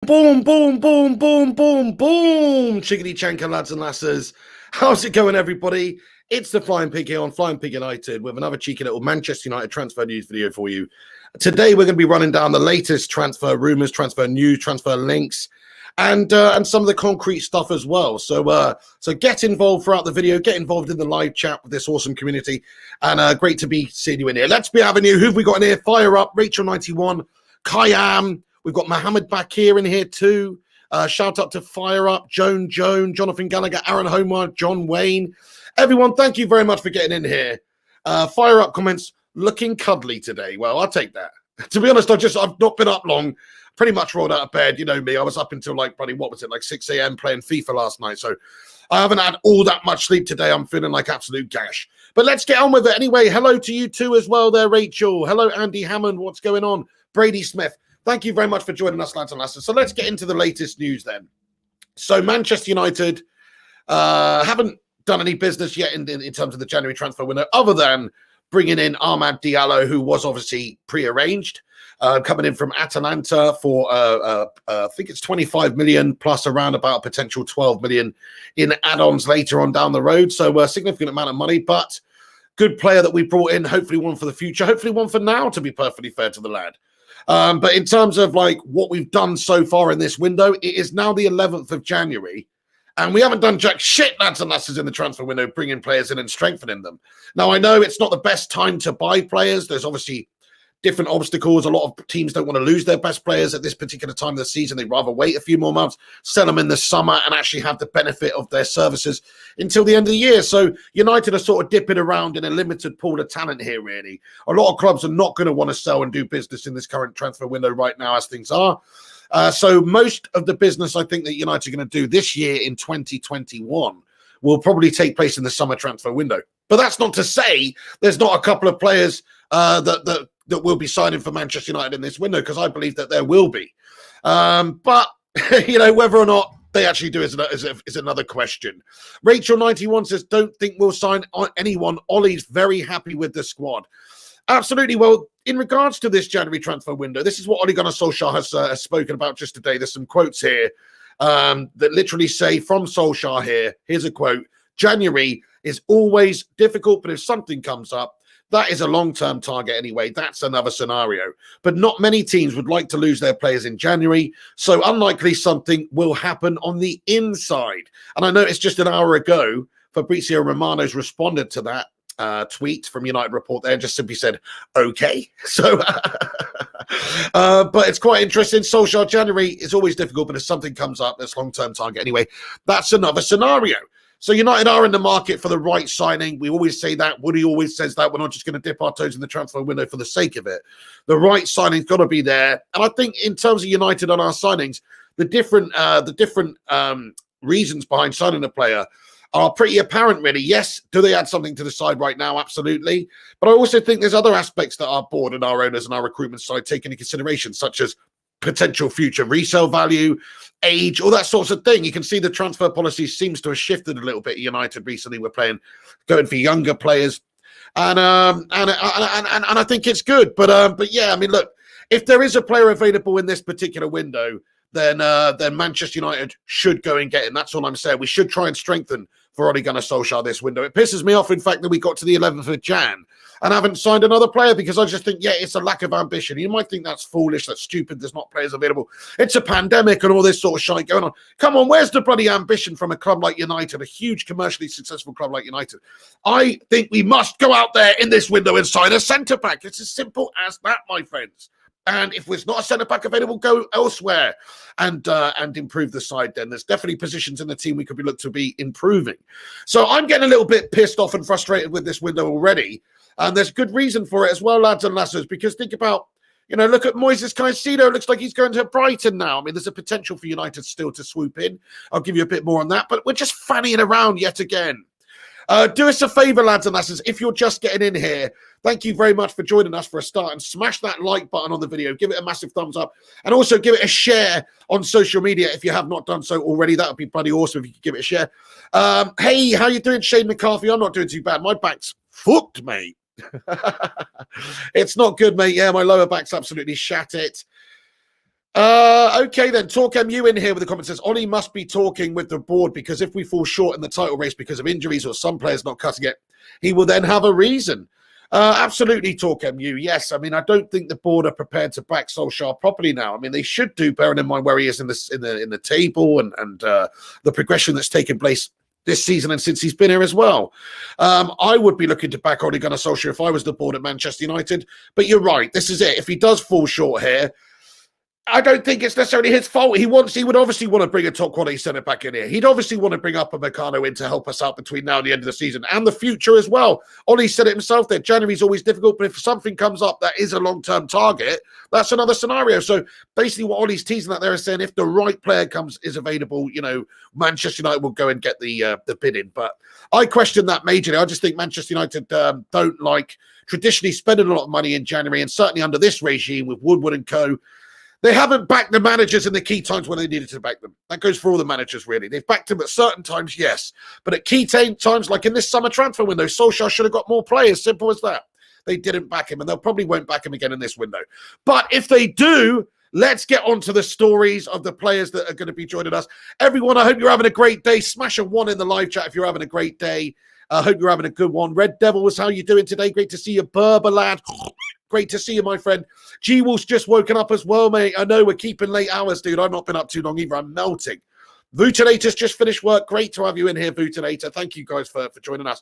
boom, boom, boom, boom, boom, boom. Chickadee chanka, lads and lasses. How's it going, everybody? It's the Flying Pig here on Flying Pig United with another cheeky little Manchester United transfer news video for you. Today, we're going to be running down the latest transfer rumours, transfer news, transfer links, and some of the concrete stuff as well. So get involved throughout the video, get involved in the live chat with this awesome community, and great to be seeing you in here. Let's be having you. Who've we got in here? Fire Up, Rachel91, Kayam. We've got Mohammed Bakir in here too. Shout out to Fire Up, Joan, Jonathan Gallagher, Aaron Homer, John Wayne. Everyone, thank you very much for getting in here. Fire Up comments, looking cuddly today. Well, I'll take that. To be honest, I've not been up long. Pretty much rolled out of bed. You know me. I was up until like 6 a.m. playing FIFA last night. So I haven't had all that much sleep today. I'm feeling like absolute gash. But let's get on with it. Anyway, hello to you too as well there, Rachel. Hello, Andy Hammond. What's going on? Brady Smith. Thank you very much for joining us, lads and lasses. So let's get into the latest news then. So Manchester United haven't done any business yet in terms of the January transfer window, other than bringing in Amad Diallo, who was obviously pre-arranged, coming in from Atalanta for, I think it's 25 million plus around about a potential 12 million in add-ons later on down the road. So a significant amount of money, but good player that we brought in, hopefully one for the future, hopefully one for now, to be perfectly fair to the lad. But in terms of like what we've done so far in this window, it is now the 11th of January. And we haven't done jack shit, lads and lasses, in the transfer window, bringing players in and strengthening them. Now, I know it's not the best time to buy players. There's obviously different obstacles. A lot of teams don't want to lose their best players at this particular time of the season. They'd rather wait a few more months, sell them in the summer, and actually have the benefit of their services until the end of the year. So United are sort of dipping around in a limited pool of talent here, really. A lot of clubs are not going to want to sell and do business in this current transfer window right now as things are. So most of the business I think that United are going to do this year in 2021 will probably take place in the summer transfer window. But that's not to say there's not a couple of players that will be signing for Manchester United in this window, because I believe that there will be. But, you know, whether or not they actually do is another question. Rachel91 says, don't think we'll sign anyone. Ollie's very happy with the squad. Absolutely. Well, in regards to this January transfer window, this is what Ole Gunnar Solskjaer has spoken about just today. There's some quotes here that literally say from Solskjaer here. Here's a quote. January is always difficult, but if something comes up, that is a long-term target anyway. That's another scenario. But not many teams would like to lose their players in January, so unlikely something will happen on the inside. And I noticed just an hour ago, Fabrizio Romano's responded to that tweet from United Report there, just simply said, okay. So, but it's quite interesting. Solskjaer, January is always difficult, but if something comes up, that's long-term target anyway. That's another scenario. So United are in the market for the right signing. We always say that. Woody always says that. We're not just going to dip our toes in the transfer window for the sake of it. The right signing's got to be there. And I think in terms of United on our signings, the different reasons behind signing a player are pretty apparent, really. Yes, do they add something to the side right now? Absolutely. But I also think there's other aspects that our board and our owners and our recruitment side take into consideration, such as potential future resale value, age, all that sorts of thing. You can see the transfer policy seems to have shifted a little bit at United recently. We're going for younger players, and I think it's good. But yeah, I mean, look, if there is a player available in this particular window, then Manchester United should go and get him. That's all I'm saying. We should try and strengthen for Ole Gunnar Solskjaer this window. It pisses me off, in fact, that we got to the 11th of Jan and haven't signed another player, because I just think, yeah, it's a lack of ambition. You might think that's foolish, that's stupid, there's not players available. It's a pandemic and all this sort of shite going on. Come on, where's the bloody ambition from a club like United, a huge commercially successful club like United? I think we must go out there in this window and sign a centre-back. It's as simple as that, my friends. And if there's not a centre-back available, go elsewhere and improve the side then. There's definitely positions in the team we could be looked to be improving. So I'm getting a little bit pissed off and frustrated with this window already. And there's good reason for it as well, lads and lasses, because think about, you know, look at Moises Caicedo. It looks like he's going to Brighton now. I mean, there's a potential for United still to swoop in. I'll give you a bit more on that. But we're just fannying around yet again. Do us a favour, lads and lasses, if you're just getting in here, thank you very much for joining us for a start, and smash that like button on the video. Give it a massive thumbs up, and also give it a share on social media if you have not done so already. That would be bloody awesome if you could give it a share. Hey, how you doing, Shane McCarthy? I'm not doing too bad. My back's fucked, mate. It's not good, mate. Yeah, my lower back's absolutely shat it. Okay then, Talk MU in here with the comment says, Ollie must be talking with the board because if we fall short in the title race because of injuries or some players not cutting it, he will then have a reason. Absolutely, Talk MU. Yes, I mean, I don't think the board are prepared to back Solskjaer properly now. I mean, they should do, bearing in mind where he is in the table and the progression that's taken place this season and since he's been here as well. I would be looking to back Ole Gunnar Solskjaer if I was the board at Manchester United. But you're right, this is it. If he does fall short here, I don't think it's necessarily his fault. He would obviously want to bring a top quality centre back in here. He'd obviously want to bring Upamecano in to help us out between now and the end of the season and the future as well. Ollie said it himself there. January's always difficult, but if something comes up that is a long-term target, that's another scenario. So basically what Ollie's teasing out there is saying if the right player is available, Manchester United will go and get the bid in. But I question that majorly. I just think Manchester United don't like traditionally spending a lot of money in January, and certainly under this regime with Woodward and co. They haven't backed the managers in the key times when they needed to back them. That goes for all the managers, really. They've backed them at certain times, yes. But at key times, like in this summer transfer window, Solskjaer should have got more players. Simple as that. They didn't back him, and they'll probably won't back him again in this window. But if they do, let's get on to the stories of the players that are going to be joining us. Everyone, I hope you're having a great day. Smash a 1 in the live chat if you're having a great day. I hope you're having a good one. Red Devils, how you doing today? Great to see you, Berber lad. Great to see you, my friend. G-Wolf's just woken up as well, mate. I know we're keeping late hours, dude. I've not been up too long either. I'm melting. Vutilator's just finished work. Great to have you in here, Vutilator. Thank you guys for joining us.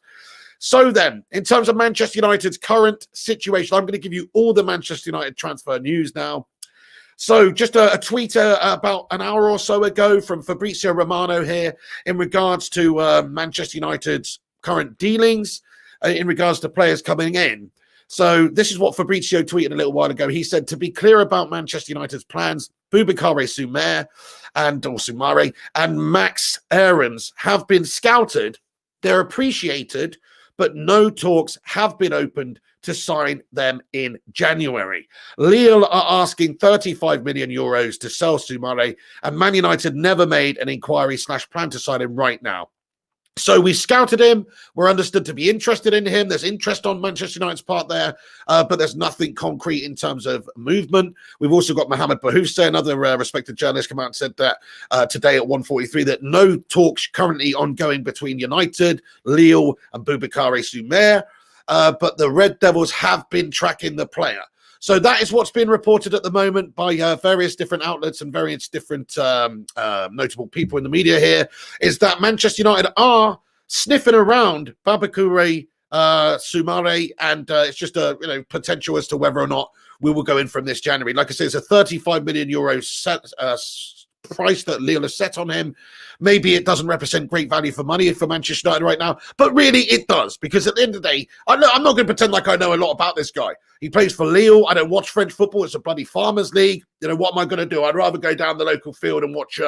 So then, in terms of Manchester United's current situation, I'm going to give you all the Manchester United transfer news now. So just a tweet about an hour or so ago from Fabrizio Romano here in regards to Manchester United's current dealings in regards to players coming in. So this is what Fabrizio tweeted a little while ago. He said, to be clear about Manchester United's plans, Boubakary Soumare and Max Aarons have been scouted. They're appreciated, but no talks have been opened to sign them in January. Lille are asking 35 million euros to sell Soumare, and Man United never made an inquiry/plan to sign him right now. So we scouted him. We're understood to be interested in him. There's interest on Manchester United's part there, but there's nothing concrete in terms of movement. We've also got Mohamed Bahousse, another respected journalist, come out and said that today at 1:43 that no talks currently ongoing between United, Lille, and Boubakary Soumare, but the Red Devils have been tracking the player. So that is what's been reported at the moment by various different outlets and various different notable people in the media here, is that Manchester United are sniffing around Boubakary Soumare, and it's just a potential as to whether or not we will go in from this January. Like I say, it's a 35 million euro price that Lille has set on him. Maybe it doesn't represent great value for money for Manchester United right now, but really it does, because at the end of the day, I'm not going to pretend like I know a lot about this guy. He plays for Lille. I don't watch French football. It's a bloody farmers league. What am I going to do? I'd rather go down the local field and watch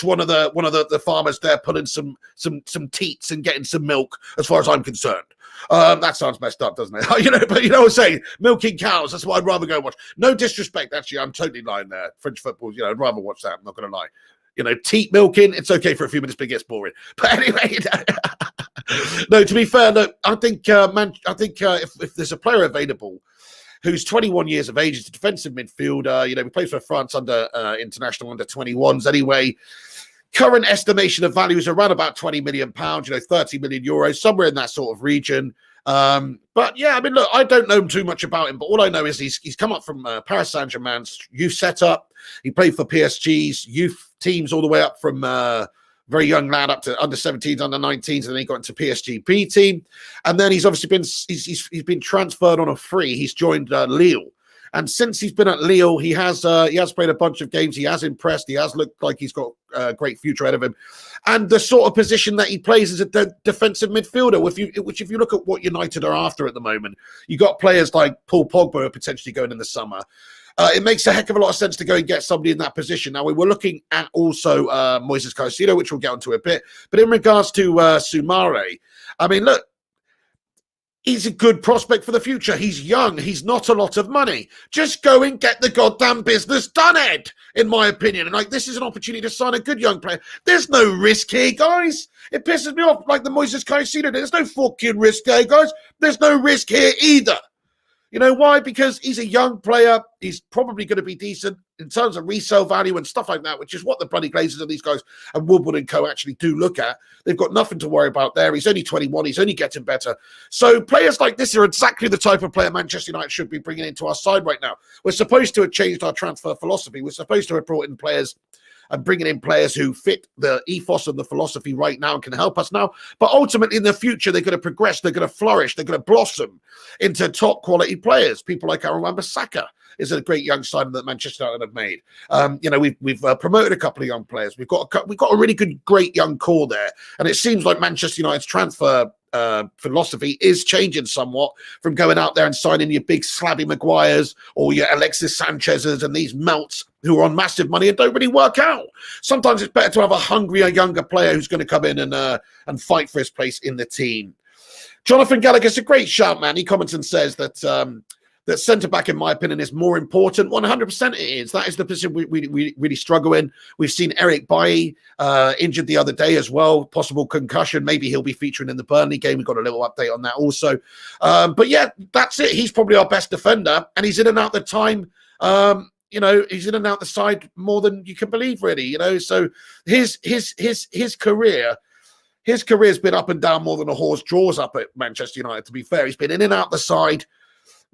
one of the farmers there pulling some teats and getting some milk, as far as I'm concerned. That sounds messed up, doesn't it? But you know what I'm saying? Milking cows, that's what I'd rather go watch. No disrespect, actually, I'm totally lying there. French football, I'd rather watch that. I'm not going to lie. Teat milking, it's okay for a few minutes, but it gets boring. But anyway, no, to be fair, look, I think if there's a player available who's 21 years of age, is a defensive midfielder, he plays for France under international under 21s anyway. Current estimation of value is around about £20 million, 30 million euros, somewhere in that sort of region. But yeah, I mean, look, I don't know too much about him, but all I know is he's come up from Paris Saint-Germain's youth setup. He played for PSG's youth teams all the way up from very young lad up to under 17s, under 19s, and then he got into PSG B team. And then he's obviously been transferred on a free. He's joined Lille. And since he's been at Lille, he has played a bunch of games. He has impressed. He has looked like he's got a great future ahead of him. And the sort of position that he plays is a defensive midfielder, which if you look at what United are after at the moment, you got players like Paul Pogba who are potentially going in the summer. It makes a heck of a lot of sense to go and get somebody in that position. Now, we were looking at also Moises Caicedo, which we'll get onto a bit. But in regards to Soumare, I mean, look, he's a good prospect for the future. He's young. He's not a lot of money. Just go and get the goddamn business done, Ed, in my opinion. And this is an opportunity to sign a good young player. There's no risk here, guys. It pisses me off, like the Moises Caicedo. There's no fucking risk here, guys. There's no risk here either. You know why? Because he's a young player. He's probably going to be decent in terms of resale value and stuff like that, which is what the bloody Glazers and these guys and Woodward and co actually do look at. They've got nothing to worry about there. He's only 21. He's only getting better. So players like this are exactly the type of player Manchester United should be bringing into our side right now. We're supposed to have changed our transfer philosophy. We're supposed to have brought in players and bringing in players who fit the ethos and the philosophy right now and can help us now. But ultimately, in the future, they're going to progress, they're going to flourish, they're going to blossom into top quality players. People like Upamecano is a great young signing that Manchester United have made. You know, we've promoted a couple of young players. We've got a really good, great young core there, and it seems like Manchester United's transfer philosophy is changing somewhat from going out there and signing your big slabby Maguires or your Alexis Sanchez's and these melts who are on massive money and don't really work out. Sometimes it's better to have a hungrier, younger player who's going to come in and fight for his place in the team. Jonathan Gallagher's a great shout, man. He comments and says that that centre-back, in my opinion, is more important. 100% it is. That is the position we really struggle in. We've seen Eric Bailly injured the other day as well, possible concussion. Maybe he'll be featuring in the Burnley game. We've got a little update on that also. But yeah, that's it. He's probably our best defender, and he's in and out the time. You know, he's in and out the side more than you can believe, really. You know, so his career. His career's been up and down more than a horse draws up at Manchester United, to be fair. He's been in and out the side.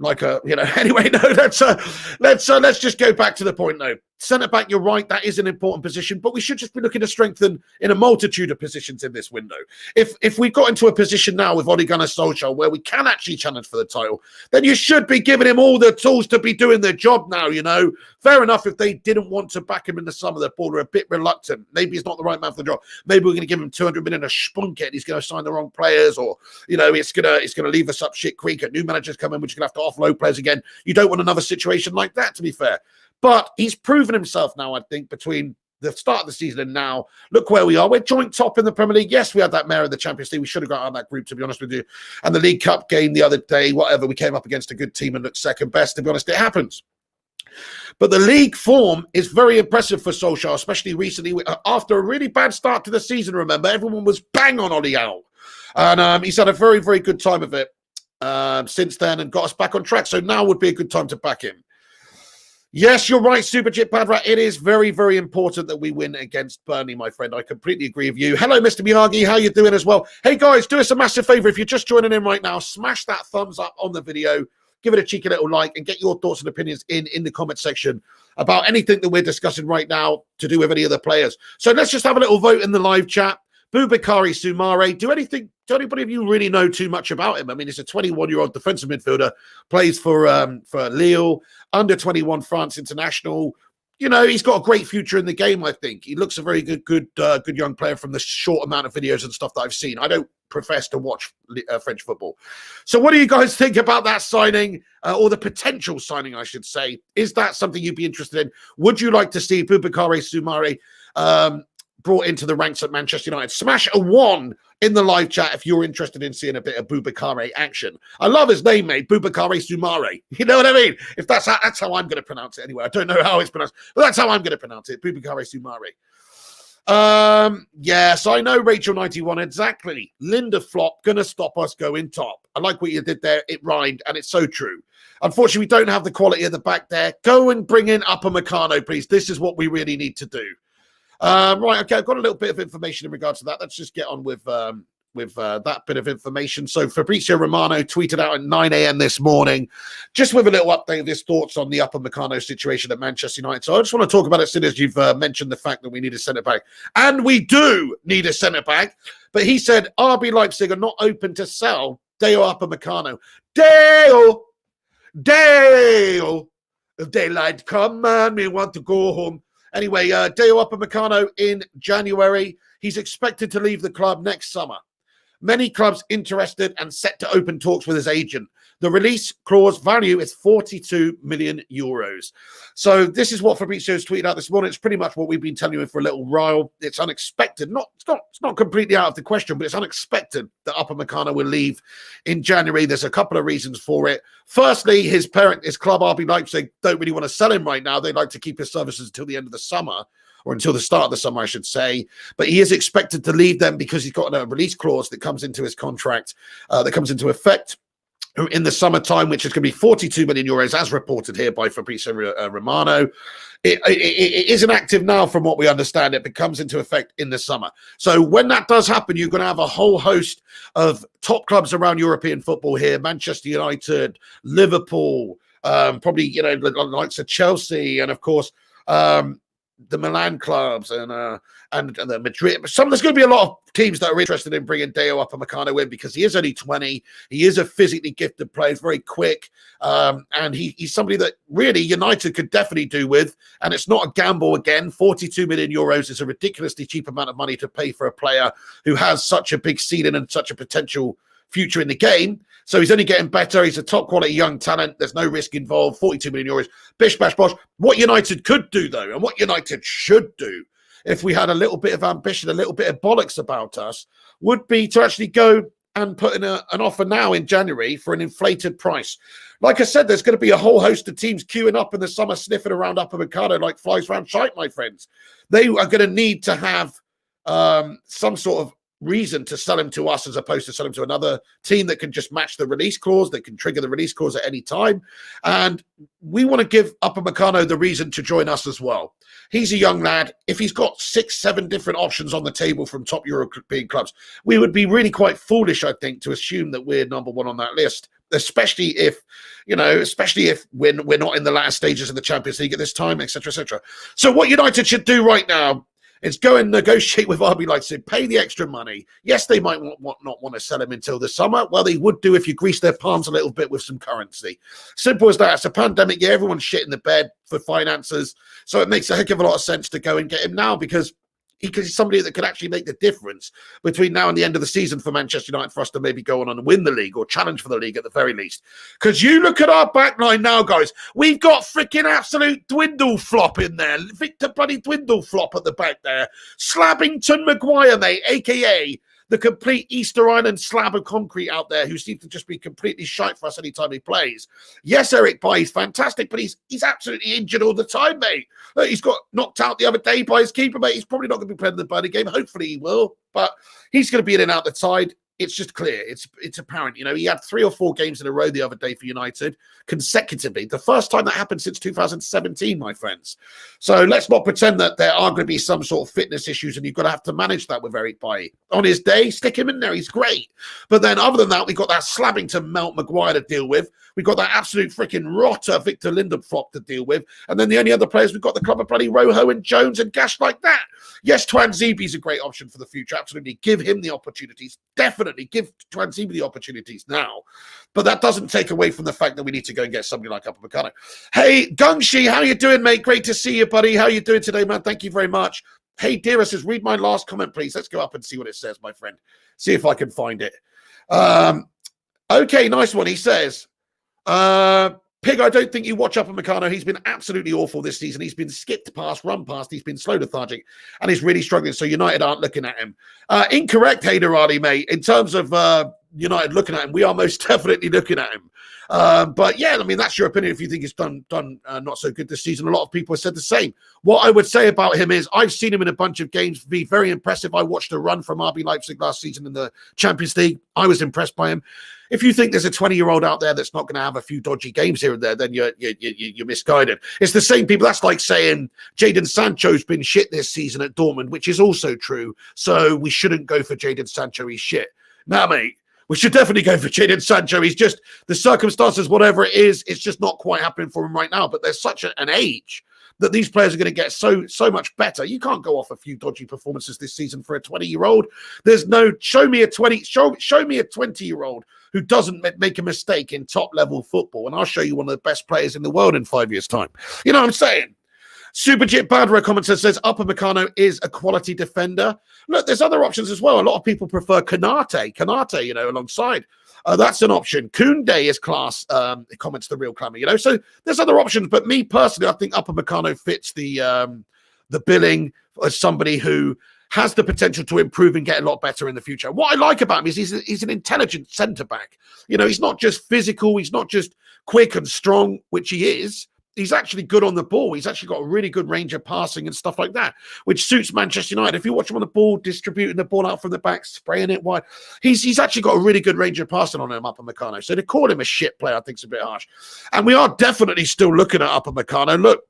Like anyway, no, let's just go back to the point though. Centre back, you're right, that is an important position, but we should just be looking to strengthen in a multitude of positions in this window. If we've got into a position now with Ole Gunnar Solskjaer where we can actually challenge for the title, then you should be giving him all the tools to be doing the job now, you know. Fair enough if they didn't want to back him in the summer, the board are a bit reluctant. Maybe he's not the right man for the job. Maybe we're going to give him 200 million a spunk it. He's going to sign the wrong players, or you know, it's going to leave us up shit creek. A new manager's come in, which are going to have to offload players again. You don't want another situation like that, to be fair. But he's proven himself now, I think, between the start of the season and now. Look where we are. We're joint top in the Premier League. Yes, we had that mare in the Champions League. We should have got out of that group, to be honest with you. And the League Cup game the other day, whatever, we came up against a good team and looked second best. To be honest, it happens. But the league form is very impressive for Solskjaer, especially recently. After a really bad start to the season, remember, everyone was bang on Ollie Owl. And he's had a very, very good time of it since then and got us back on track. So now would be a good time to back him. Yes, you're right, Superchip Padra. It is very, very important that we win against Burnley, my friend. I completely agree with you. Hello, Mr. Miyagi. How you doing as well? Hey, guys, do us a massive favor. If you're just joining in right now, smash that thumbs up on the video. Give it a cheeky little like and get your thoughts and opinions in the comment section about anything that we're discussing right now to do with any of the players. So let's just have a little vote in the live chat. Boubakary Soumare. Do anybody of you really know too much about him? I mean, he's a 21-year-old defensive midfielder, plays for Lille, under 21 France international. You know, he's got a great future in the game, I think. He looks a very good young player from the short amount of videos and stuff that I've seen. I don't profess to watch French football. So what do you guys think about that signing, or the potential signing, I should say? Is that something you'd be interested in? Would you like to see Boubakary Soumare brought into the ranks at Manchester United? Smash a 1 in the live chat if you're interested in seeing a bit of Boubakary action. I love his name, mate, Boubakary Soumare. You know what I mean? If that's how I'm going to pronounce it anyway. I don't know how it's pronounced, but that's how I'm going to pronounce it, Boubakary Soumare. Yes, I know, Rachel 91, exactly. Linda Flop gonna stop us going top. I like what you did there. It rhymed, and it's so true. Unfortunately, we don't have the quality at the back there. Go and bring in Upamecano, please. This is what we really need to do. Right, okay, I've got a little bit of information in regards to that. Let's just get on with that bit of information. So Fabrizio Romano tweeted out at 9 a.m. this morning, just with a little update of his thoughts on the Upamecano situation at Manchester United. So I just want to talk about it as soon as you've mentioned the fact that we need a centre-back. And we do need a centre-back. But he said RB Leipzig are not open to sell Deo Upamecano. Deo! If daylight come and we want to go home. Anyway, Deo Upamecano in January. He's expected to leave the club next summer. Many clubs interested and set to open talks with his agent. The release clause value is 42 million euros. So this is what Fabrizio's tweeted out this morning. It's pretty much what we've been telling you for a little while. It's unexpected. It's not completely out of the question, but it's unexpected that Upamecano will leave in January. There's a couple of reasons for it. Firstly, his club RB Leipzig don't really want to sell him right now. They'd like to keep his services until the end of the summer, or until the start of the summer, I should say. But he is expected to leave them because he's got a release clause that comes into his contract, that comes into effect in the summertime, which is going to be 42 million euros, as reported here by Fabrizio Romano. It isn't active now, from what we understand. It comes into effect in the summer. So when that does happen, you're going to have a whole host of top clubs around European football here: Manchester United, Liverpool, probably the likes of Chelsea, and of course the Milan clubs and the Madrid. There's going to be a lot of teams that are interested in bringing Upamecano in, because he is only 20. He is a physically gifted player, very quick, and he's somebody that really United could definitely do with. And it's not a gamble again. 42 million euros is a ridiculously cheap amount of money to pay for a player who has such a big ceiling and such a potential future in the game. So he's only getting better. He's a top quality young talent. There's no risk involved. 42 million euros. Bish, bash, bosh. What United could do, though, and what United should do, if we had a little bit of ambition, a little bit of bollocks about us, would be to actually go and put in an offer now in January for an inflated price. Like I said, there's going to be a whole host of teams queuing up in the summer, sniffing around Upamecano like flies around shite, my friends. They are going to need to have some sort of reason to sell him to us, as opposed to sell him to another team that can just match the release clause, that can trigger the release clause at any time. And we want to give Upamecano the reason to join us as well. He's a young lad. If he's got 6-7 different options on the table from top European clubs, we would be really quite foolish, I think, to assume that we're number one on that list, especially if we're not in the latter stages of the Champions League at this time, etc., etc. So what United should do right now is go and negotiate with RB Leipzig, pay the extra money. Yes, they might not want to sell him until the summer. Well, they would do if you grease their palms a little bit with some currency. Simple as that. It's a pandemic year. Everyone's shit in the bed for finances. So it makes a heck of a lot of sense to go and get him now, because he's somebody that could actually make the difference between now and the end of the season for Manchester United, for us to maybe go on and win the league, or challenge for the league at the very least. Because you look at our backline now, guys, we've got freaking absolute dwindle flop in there. Victor bloody dwindle flop at the back there. Slabbington Maguire, mate, a.k.a. the complete Easter Island slab of concrete out there, who seems to just be completely shite for us anytime he plays. Yes, Eric Bailly's fantastic, but he's absolutely injured all the time, mate. Look, he's got knocked out the other day by his keeper, mate. He's probably not going to be playing the Burnley game. Hopefully he will, but he's going to be in and out the side. It's just clear. It's apparent. He had 3 or 4 games in a row the other day for United consecutively. The first time that happened since 2017, my friends. So let's not pretend that there are going to be some sort of fitness issues, and you've got to have to manage that with Eric Bailly. On his day, stick him in there. He's great. But then other than that, we've got that slabbing to Melt Maguire to deal with. We've got that absolute freaking rotter Victor Lindelof to deal with. And then the only other players we've got, the club of bloody Rojo and Jones and Gash like that. Yes, Twanzibi's a great option for the future. Absolutely. Give him the opportunities. Definitely give Twanzibi the opportunities now. But that doesn't take away from the fact that we need to go and get somebody like Upamecano. Hey, Gungshi, how you doing, mate? Great to see you, buddy. How you doing today, man? Thank you very much. Hey, Dira says, read my last comment, please. Let's go up and see what it says, my friend. See if I can find it. Okay, nice one. He says, Pig, I don't think you watch Upamecano. He's been absolutely awful this season. He's been skipped past, run past. He's been slow lethargic, and he's really struggling. So United aren't looking at him. Incorrect, Hayder Ali, mate. In terms of United looking at him, we are most definitely looking at him. But yeah, I mean, that's your opinion. If you think it's done not so good this season, a lot of people have said the same. What I would say about him is I've seen him in a bunch of games be very impressive. I watched a run from RB Leipzig last season in the Champions League. I was impressed by him. If you think there's a 20-year-old out there that's not going to have a few dodgy games here and there, then you're misguided. It's the same people. That's like saying Jadon Sancho's been shit this season at Dortmund, which is also true. So we shouldn't go for Jadon Sancho. He's shit. Now, mate, we should definitely go for Jadon Sancho. He's just, the circumstances, whatever it is, it's just not quite happening for him right now. But there's such an age that these players are going to get so much better. You can't go off a few dodgy performances this season for a 20-year-old. There's no, show me a 20-year-old who doesn't make a mistake in top-level football, and I'll show you one of the best players in the world in 5 years' time. You know what I'm saying? Superjit Badra commenter says Upamecano is a quality defender. Look, there's other options as well. A lot of people prefer Kanate, alongside. That's an option. Koundé is class, comments the real clamor, So there's other options, but me personally, I think Upamecano fits the billing as somebody who has the potential to improve and get a lot better in the future. What I like about him is he's an intelligent centre-back. He's not just physical. He's not just quick and strong, which he is. he's actually good on the ball. He's actually got a really good range of passing and stuff like that, which suits Manchester United. If you watch him on the ball, distributing the ball out from the back, spraying it wide, he's actually got a really good range of passing on him, Upamecano. So to call him a shit player, I think is a bit harsh. And we are definitely still looking at Upamecano. Look,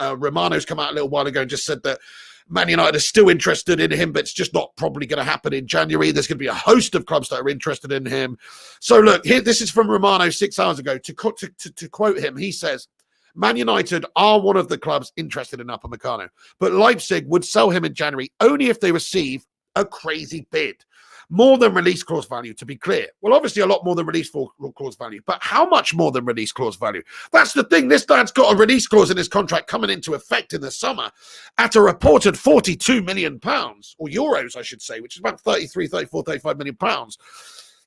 Romano's come out a little while ago and just said that Man United are still interested in him, but it's just not probably going to happen in January. There's going to be a host of clubs that are interested in him. So look, here, this is from Romano 6 hours ago. To quote him, he says, Man United are one of the clubs interested in Upamecano, but Leipzig would sell him in January only if they receive a crazy bid. More than release clause value, to be clear. Well, obviously a lot more than release clause value, but how much more than release clause value? That's the thing. This lad's got a release clause in his contract coming into effect in the summer at a reported £42 million, or euros, I should say, which is about 35 million pounds.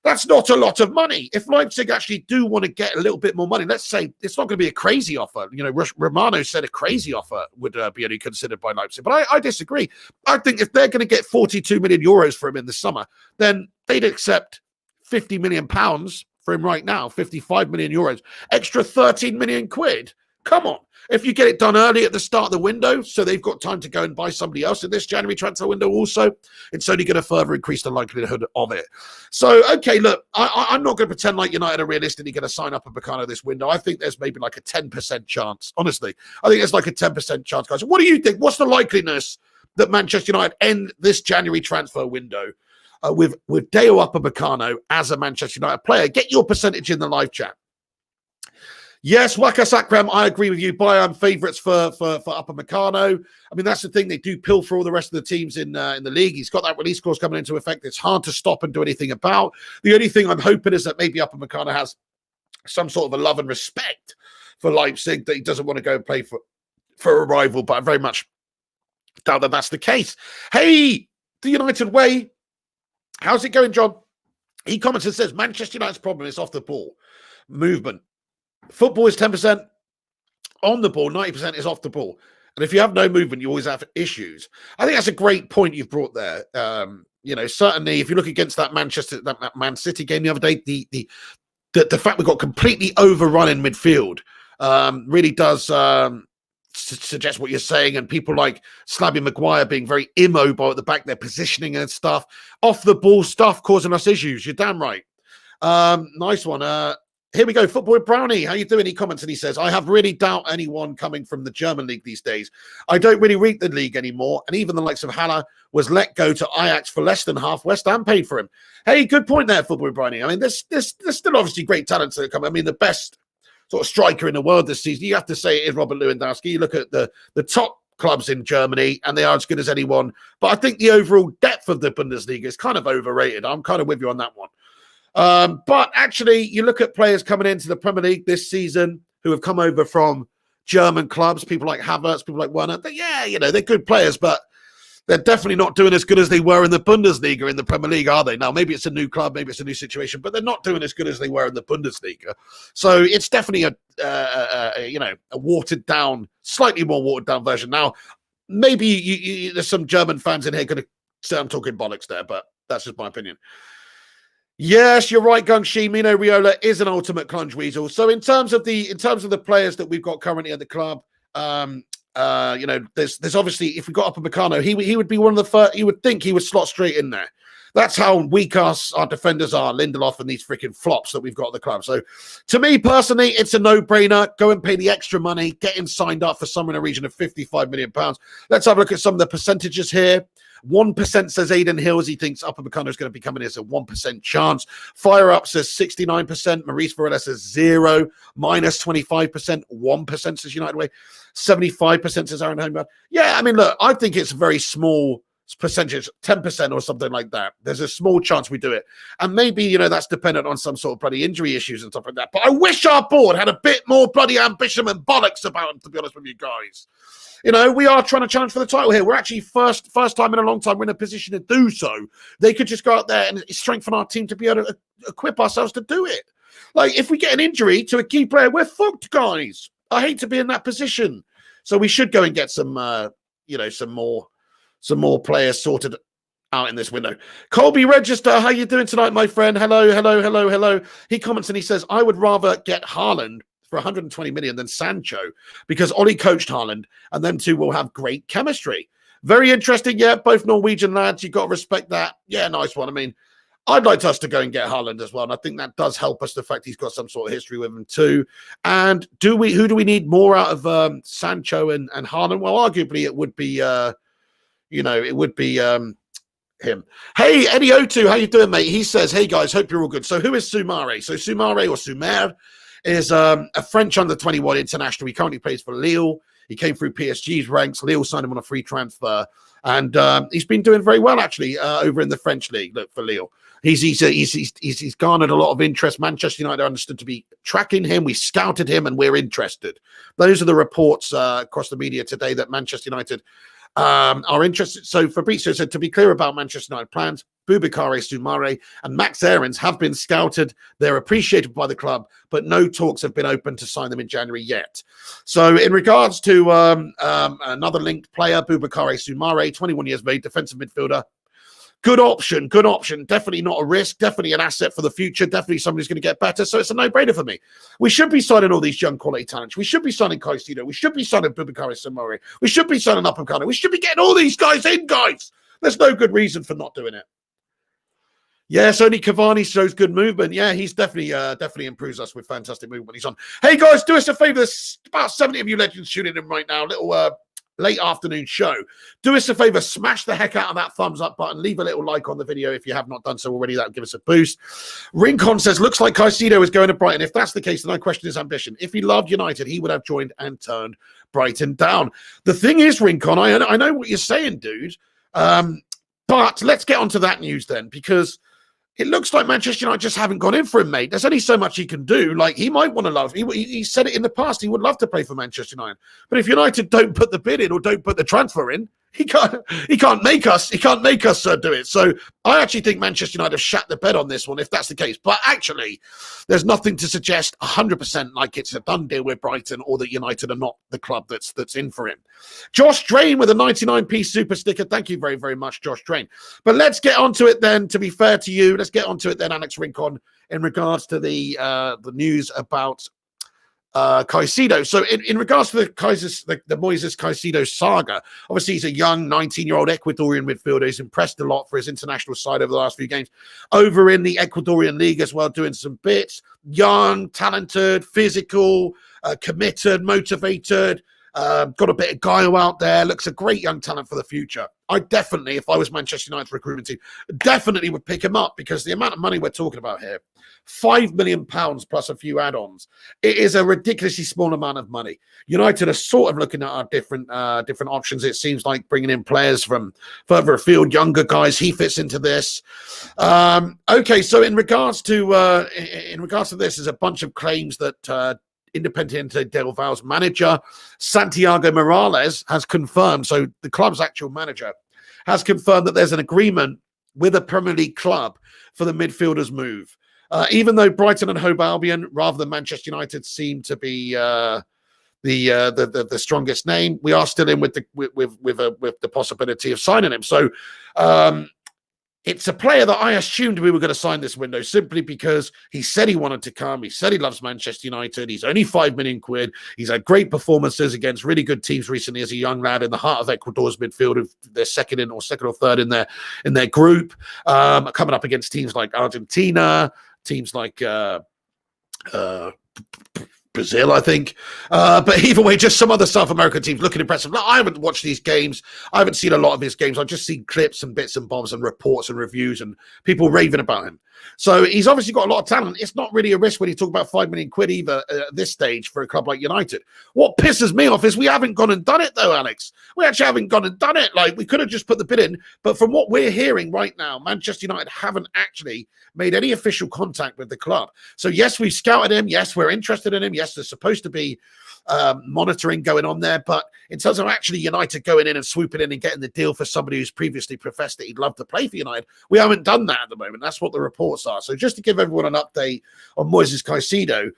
That's not a lot of money. If Leipzig actually do want to get a little bit more money, let's say it's not going to be a crazy offer. You know, Romano said a crazy offer would be only considered by Leipzig. But I disagree. I think if they're going to get 42 million euros for him in the summer, then they'd accept 50 million pounds for him right now, 55 million euros, extra 13 million quid. Come on. If you get it done early at the start of the window, so they've got time to go and buy somebody else in this January transfer window also, it's only going to further increase the likelihood of it. So, okay, look, I'm not going to pretend like United are realistically going to sign up Upamecano this window. I think there's maybe like a 10% chance, honestly. I think there's like a 10% chance, guys. What do you think? What's the likeliness that Manchester United end this January transfer window with Diallo Upamecano as a Manchester United player? Get your percentage in the live chat. Yes, Waka Sakram, I agree with you. Bayern favourites for Upamecano. I mean, that's the thing. They do pill for all the rest of the teams in the league. He's got that release clause coming into effect. It's hard to stop and do anything about. The only thing I'm hoping is that maybe Upamecano has some sort of a love and respect for Leipzig, that he doesn't want to go and play for a rival, but I very much doubt that that's the case. Hey, the United way. How's it going, John? He comments and says, Manchester United's problem is off the ball. Movement. Football is 10% on the ball, 90% is off the ball. And if you have no movement, you always have issues. I think that's a great point you've brought there. You know, certainly if you look against that that Man City game the other day, the fact we got completely overrun in midfield really does suggest what you're saying. And people like Slabby Maguire being very immobile at the back, their positioning and stuff, off the ball stuff causing us issues. You're damn right. Nice one. Here we go. Football Brownie. How you doing? He comments and he says, I have really doubt anyone coming from the German league these days. I don't really read the league anymore. And even the likes of Haller was let go to Ajax for less than half West Ham paid for him. Hey, good point there, Football Brownie. I mean, there's still obviously great talents that come. I mean, the best sort of striker in the world this season, you have to say it is Robert Lewandowski. You look at the top clubs in Germany and they are as good as anyone. But I think the overall depth of the Bundesliga is kind of overrated. I'm kind of with you on that one. But actually, you look at players coming into the Premier League this season who have come over from German clubs, people like Havertz, people like Werner. They're good players, but they're definitely not doing as good as they were in the Bundesliga in the Premier League, are they? Now, maybe it's a new club, maybe it's a new situation, but they're not doing as good as they were in the Bundesliga. So it's definitely a watered down, slightly more watered down version. Now, maybe there's some German fans in here going to say I'm talking bollocks there, but that's just my opinion. Yes, you're right, Gungshi. Mino Raiola is an ultimate clunge weasel. So in terms of the players that we've got currently at the club, there's obviously, if we got Upamecano, he would be one of the first. You would think he would slot straight in there. That's how weak our defenders are, Lindelof and these freaking flops that we've got at the club. So to me personally, it's a no-brainer. Go and pay the extra money, get him signed up for somewhere in the region of £55 million. Let's have a look at some of the percentages here. 1% says Aidan Hills. He thinks Upamecano is going to be coming in as a 1% chance. Fire Up says 69%. Maurice Varela says 0, minus 25%. 1% says United Way. 75% says Aaron Homeground. Yeah, I mean, look, I think it's a very small percentage, 10% or something like that. There's a small chance we do it. And maybe, that's dependent on some sort of bloody injury issues and stuff like that. But I wish our board had a bit more bloody ambition and bollocks about them, to be honest with you guys. We are trying to challenge for the title here. We're actually first time in a long time we're in a position to do so. They could just go out there and strengthen our team to be able to equip ourselves to do it. Like, if we get an injury to a key player, we're fucked, guys. I hate to be in that position. So we should go and get some more players sorted out in this window. Colby Register, how you doing tonight, my friend? Hello. He comments and he says, I would rather get Haaland for 120 million than Sancho, because Oli coached Haaland, and them two will have great chemistry. Very interesting, yeah, both Norwegian lads. You've got to respect that. Yeah, nice one. I mean, I'd like us to go and get Haaland as well, and I think that does help us, the fact he's got some sort of history with him too. And who do we need more out of Sancho and Haaland? Well, arguably it would be, him. Hey, Eddie O2, how you doing, mate? He says, hey guys, hope you're all good. So who is Soumare? So Soumare, or Soumare, is a French under-21 international. He currently plays for Lille. He came through PSG's ranks. Lille signed him on a free transfer, and he's been doing very well actually over in the French league. Look, for Lille, he's garnered a lot of interest. Manchester United are understood to be tracking him. We scouted him, and we're interested. Those are the reports across the media today, that Manchester United are interested. So Fabrizio said, to be clear about Manchester United plans, Boubakary Soumare and Max Aarons have been scouted. They're appreciated by the club, but no talks have been open to sign them in January yet. So in regards to another linked player, Boubakary Soumare, 21 years of age, defensive midfielder. Good option. Definitely not a risk. Definitely an asset for the future. Definitely somebody who's going to get better. So it's a no-brainer for me. We should be signing all these young quality talents. We should be signing Caicedo. We should be signing Boubakary Soumare. We should be signing Upamecano. We should be getting all these guys in, guys. There's no good reason for not doing it. Yes, only Cavani shows good movement. Yeah, he's definitely improves us with fantastic movement. He's on. Hey, guys, do us a favor. There's about 70 of you legends tuning in right now. Little late afternoon show. Do us a favor, smash the heck out of that thumbs up button. Leave a little like on the video if you have not done so already. That would give us a boost. Rincon says, looks like Caicedo is going to Brighton. If that's the case, then I question his ambition. If he loved United, he would have joined and turned Brighton down. The thing is, Rincon, I know what you're saying, dude. But let's get onto that news then, because it looks like Manchester United just haven't gone in for him, mate. There's only so much he can do. Like, he might want to love. He said it in the past. He would love to play for Manchester United. But if United don't put the bid in or don't put the transfer in, he can't make us do it. So I actually think Manchester United have shat the bed on this one, if that's the case. But actually, there's nothing to suggest 100% like it's a done deal with Brighton, or that United are not the club that's in for him. Josh Drain with a 99p super sticker. Thank you very, very much, Josh Drain. But let's get onto it then. To be fair to you, let's get onto it then, Alex Rincon, in regards to the news about Caicedo. So in regards to the Moises Caicedo saga, obviously he's a young 19-year-old Ecuadorian midfielder. He's impressed a lot for his international side over the last few games. Over in the Ecuadorian league as well, doing some bits. Young, talented, physical, committed, motivated. Got a bit of guile out there. Looks a great young talent for the future. I definitely, if I was Manchester United's recruitment team, definitely would pick him up, because the amount of money we're talking about here, £5 million plus a few add-ons, it is a ridiculously small amount of money. United are sort of looking at our different options. It seems like bringing in players from further afield, younger guys. He fits into this. Okay, so in regards to this, there's a bunch of claims that Independiente del Val's manager, Santiago Morales, has confirmed. So the club's actual manager has confirmed that there's an agreement with a Premier League club for the midfielder's move. Even though Brighton and Hove Albion, rather than Manchester United, seem to be the strongest name, we are still in with the possibility of signing him. So it's a player that I assumed we were going to sign this window, simply because he said he wanted to come. He said he loves Manchester United. He's only £5 million. He's had great performances against really good teams recently as a young lad in the heart of Ecuador's midfield. They're second or third in their group, coming up against teams like Argentina, teams like Brazil, I think. But either way, just some other South American teams looking impressive. Now, I haven't watched these games. I haven't seen a lot of his games. I've just seen clips and bits and bobs and reports and reviews and people raving about him. So he's obviously got a lot of talent. It's not really a risk when you talk about £5 million either at this stage for a club like United. What pisses me off is we haven't gone and done it, though, Alex. We actually haven't gone and done it. Like, we could have just put the bid in. But from what we're hearing right now, Manchester United haven't actually made any official contact with the club. So, yes, we've scouted him. Yes, we're interested in him. Yes, there's supposed to be monitoring going on there. But in terms of actually United going in and swooping in and getting the deal for somebody who's previously professed that he'd love to play for United, we haven't done that at the moment. That's what the reports are. So just to give everyone an update on Moises Caicedo,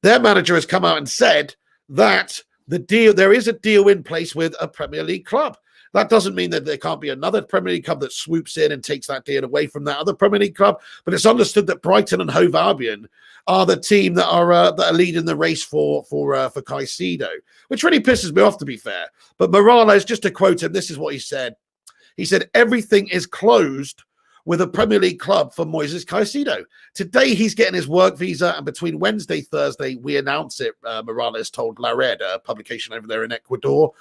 their manager has come out and said that there is a deal in place with a Premier League club. That doesn't mean that there can't be another Premier League club that swoops in and takes that deal away from that other Premier League club. But it's understood that Brighton and Hove Albion are the team that are leading the race for Caicedo, which really pisses me off, to be fair. But Morales, just to quote him, this is what he said. He said, "Everything is closed with a Premier League club for Moises Caicedo. Today, he's getting his work visa, and between Wednesday, Thursday, we announce it," Morales told La Red, a publication over there in Ecuador.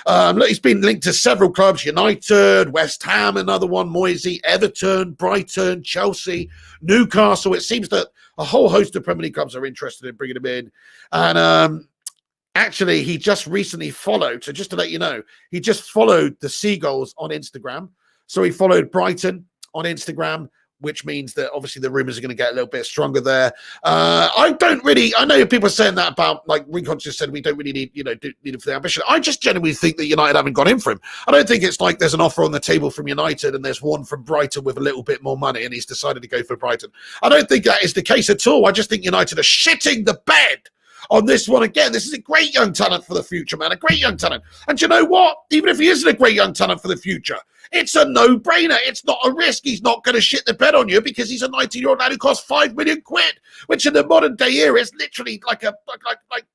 Look, he's been linked to several clubs: United, West Ham, another one, Moisey, Everton, Brighton, Chelsea, Newcastle. It seems that a whole host of Premier League clubs are interested in bringing him in. And actually, he just recently followed, so just to let you know, he just followed the Seagulls on Instagram. So he followed Brighton on Instagram, which means that obviously the rumors are going to get a little bit stronger there. I know people are saying that about, like Rincon just said, we don't really need him for the ambition. I just genuinely think that United haven't gone in for him. I don't think it's like there's an offer on the table from United and there's one from Brighton with a little bit more money and he's decided to go for Brighton. I don't think that is the case at all. I just think United are shitting the bed on this one again. This is a great young talent for the future, man. A great young talent. And you know what? Even if he isn't a great young talent for the future, it's a no-brainer. It's not a risk. He's not going to shit the bed on you because he's a 19-year-old lad who costs £5 million, which in the modern day era is literally like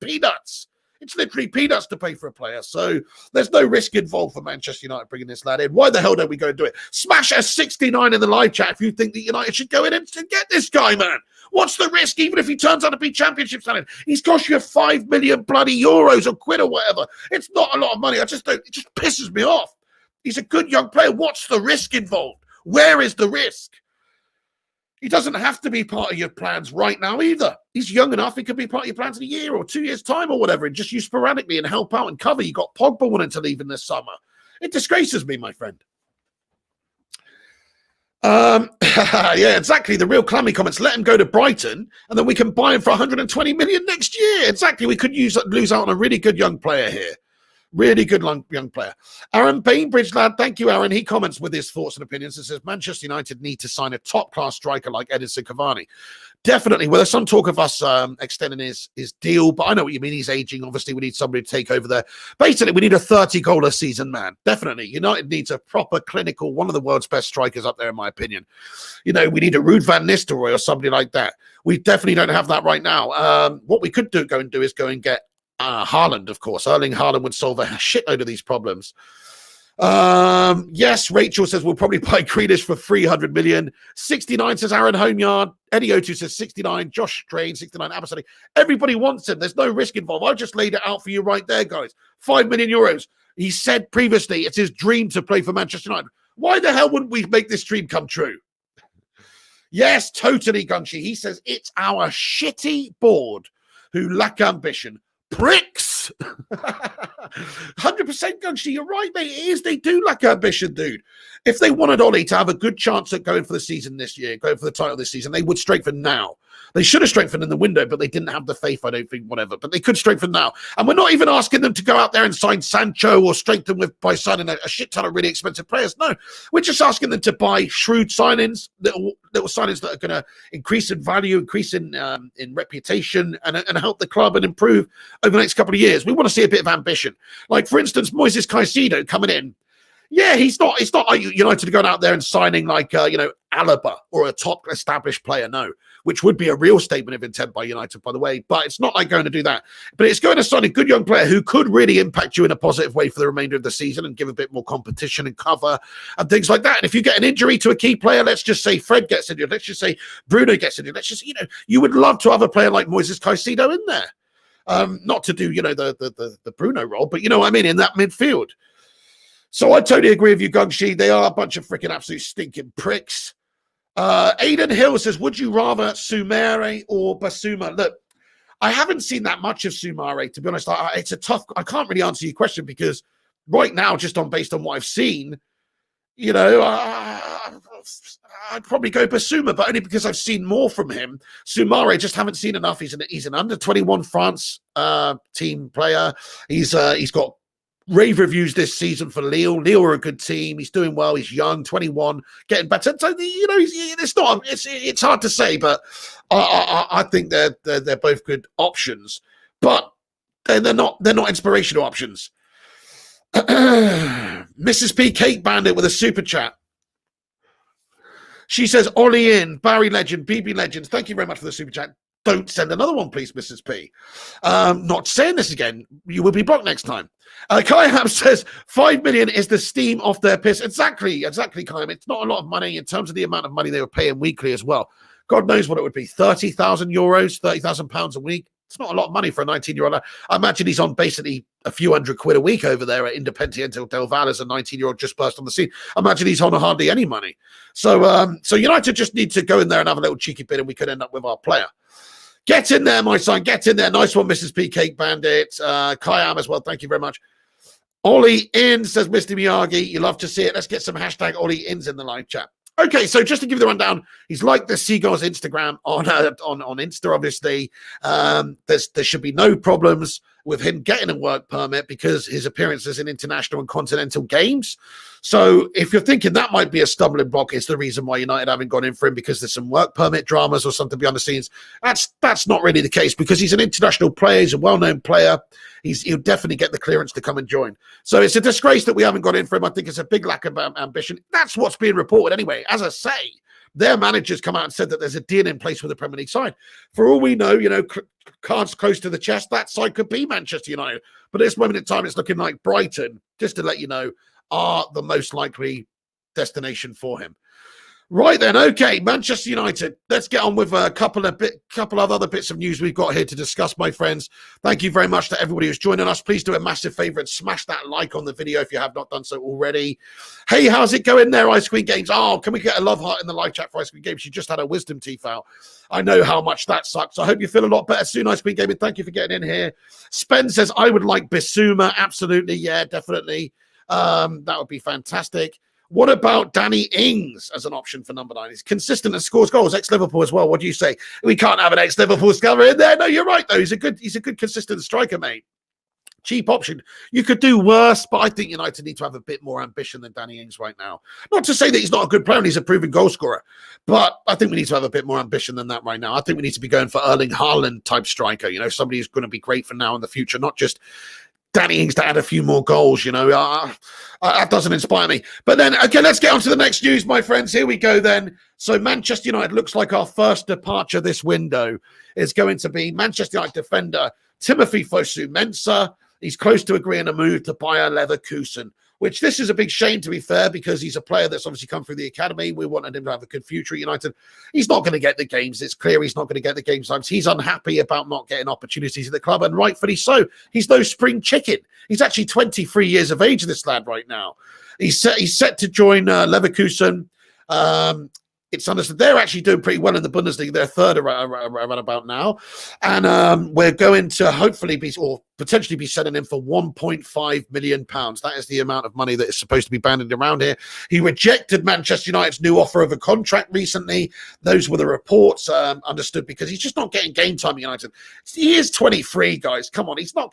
peanuts. It's literally peanuts to pay for a player. So there's no risk involved for Manchester United bringing this lad in. Why the hell don't we go and do it? Smash S69 in the live chat if you think that United should go in and get this guy, man. What's the risk, even if he turns out to be championship talent? He's cost you €5 million bloody euros or quid or whatever. It's not a lot of money. It just pisses me off. He's a good young player. What's the risk involved? Where is the risk? He doesn't have to be part of your plans right now either. He's young enough. He could be part of your plans in a year or 2 years' time or whatever, and just use sporadically and help out and cover. You got Pogba wanting to leave in this summer. It disgraces me, my friend. Yeah, exactly. The real clammy comments. Let him go to Brighton, and then we can buy him for 120 million next year. Exactly. We could lose out on a really good young player here. Really good young player. Aaron Bainbridge, lad. Thank you, Aaron. He comments with his thoughts and opinions and says Manchester United need to sign a top-class striker like Edinson Cavani. Definitely. Well, there's some talk of us extending his deal, but I know what you mean. He's aging. Obviously, we need somebody to take over there. Basically, we need a 30-goal a season man. Definitely. United needs a proper clinical, one of the world's best strikers up there, in my opinion. We need a Ruud van Nistelrooy or somebody like that. We definitely don't have that right now. What we could go and get Haaland, of course. Erling Haaland would solve a shitload of these problems. Yes, Rachel says we'll probably buy Grealish for 300 million. 69 says Aaron Homeyard. Eddie O2 says 69. Josh Strain, 69. Absolutely. Everybody wants him. There's no risk involved. I've just laid it out for you right there, guys. 5 million euros. He said previously it's his dream to play for Manchester United. Why the hell wouldn't we make this dream come true? Yes, totally, Gunshi. He says it's our shitty board who lack ambition. Pricks. 100% Gunshi, you're right, mate. It is. They do lack ambition, dude. If they wanted Ollie to have a good chance at going for the season this year, going for the title this season, they would strengthen now. They should have strengthened in the window, but they didn't have the faith, I don't think, whatever. But they could strengthen now. And we're not even asking them to go out there and sign Sancho or strengthen by signing a shit ton of really expensive players. No, we're just asking them to buy shrewd signings, little signings that are going to increase in value, increase in reputation, and help the club and improve over the next couple of years. We want to see a bit of ambition. Like, for instance, Moises Caicedo coming in. Yeah, it's not like United going out there and signing like, Alaba or a top established player, no, which would be a real statement of intent by United, by the way, but it's not like going to do that. But it's going to sign a good young player who could really impact you in a positive way for the remainder of the season and give a bit more competition and cover and things like that. And if you get an injury to a key player, let's just say Fred gets injured, let's just say Bruno gets injured, let's just, you would love to have a player like Moises Caicedo in there. Not to do, the Bruno role, but you know what I mean, in that midfield. So I totally agree with you, Gungshi. They are a bunch of freaking absolute stinking pricks. Aidan Hill says, would you rather Soumare or Basuma? Look, I haven't seen that much of Soumare, to be honest. It's a tough, I can't really answer your question because right now, based on what I've seen, I'd probably go Basuma, but only because I've seen more from him. Soumare, just haven't seen enough. He's an under-21 France team player. He's got rave reviews this season for Lille. Lille are a good team. He's doing well. He's young, 21, getting better. So it's hard to say, but I think they're both good options. But they're not inspirational options. Mrs. P Cake Bandit with a super chat. She says, Ollie in, Barry Legend, BB Legends. Thank you very much for the super chat. Don't send another one, please, Mrs. P. Not saying this again. You will be blocked next time. Kayam says 5 million is the steam off their piss. Exactly, Kayam. It's not a lot of money in terms of the amount of money they were paying weekly as well. God knows what it would be. 30,000 euros, 30,000 pounds a week. It's not a lot of money for a 19-year-old. I imagine he's on basically a few £100 a week over there at Independiente del Valle as a 19-year-old just burst on the scene. I imagine he's on hardly any money. So United just need to go in there and have a little cheeky bit, and we could end up with our player. Get in there, my son. Get in there. Nice one, Mrs. P. Cake Bandit. Kayam as well. Thank you very much. Ollie in, says Mr. Miyagi. You love to see it. Let's get some hashtag Ollie ins in the live chat. Okay, so just to give you the rundown, he's like the Seagulls Instagram on Insta, obviously. There should be no problems with him getting a work permit because his appearances in international and continental games. So if you're thinking that might be a stumbling block, it's the reason why United haven't gone in for him because there's some work permit dramas or something behind the scenes. That's not really the case because he's an international player. He's a well-known player. He'll definitely get the clearance to come and join. So it's a disgrace that we haven't got in for him. I think it's a big lack of ambition. That's what's being reported anyway. As I say, their managers come out and said that there's a deal in place with the Premier League side. For all we know, cards close to the chest, that side could be Manchester United. But at this moment in time, it's looking like Brighton, just to let you know, are the most likely destination for him. Right then, okay, Manchester United. Let's get on with a couple of other bits of news we've got here to discuss, my friends. Thank you very much to everybody who's joining us. Please do a massive favor and smash that like on the video if you have not done so already. Hey, how's it going there, Ice Queen Games? Oh, can we get a love heart in the live chat for Ice Queen Games? She just had a wisdom teeth out. I know how much that sucks. I hope you feel a lot better soon, Ice Queen Gaming. Thank you for getting in here. Spen says, I would like Bissouma. Absolutely, yeah, definitely. That would be fantastic. What about Danny Ings as an option for number 9? He's consistent and scores goals. Ex-Liverpool as well. What do you say? We can't have an ex-Liverpool scummer in there. No, you're right, though. He's a good consistent striker, mate. Cheap option. You could do worse, but I think United need to have a bit more ambition than Danny Ings right now. Not to say that he's not a good player and he's a proven goal scorer, but I think we need to have a bit more ambition than that right now. I think we need to be going for Erling Haaland type striker, somebody who's going to be great for now and the future, not just Danny Ings to add a few more goals, that doesn't inspire me. But then, okay, let's get on to the next news, my friends. Here we go then. So Manchester United looks like our first departure this window is going to be Manchester United defender Timothy Fosu-Mensah. He's close to agreeing a move to Bayer Leverkusen, which this is a big shame, to be fair, because he's a player that's obviously come through the academy. We wanted him to have a good future at United. He's not going to get the games. It's clear he's not going to get the game times. He's unhappy about not getting opportunities at the club, and rightfully so. He's no spring chicken. He's actually 23 years of age, this lad, right now. He's set to join Leverkusen. It's understood they're actually doing pretty well in the Bundesliga. They're third around about now. And we're going to hopefully potentially be sending him for £1.5 million. That is the amount of money that is supposed to be bandied around here. He rejected Manchester United's new offer of a contract recently. Those were the reports, understood, because he's just not getting game time at United. He is 23, guys. Come on. He's not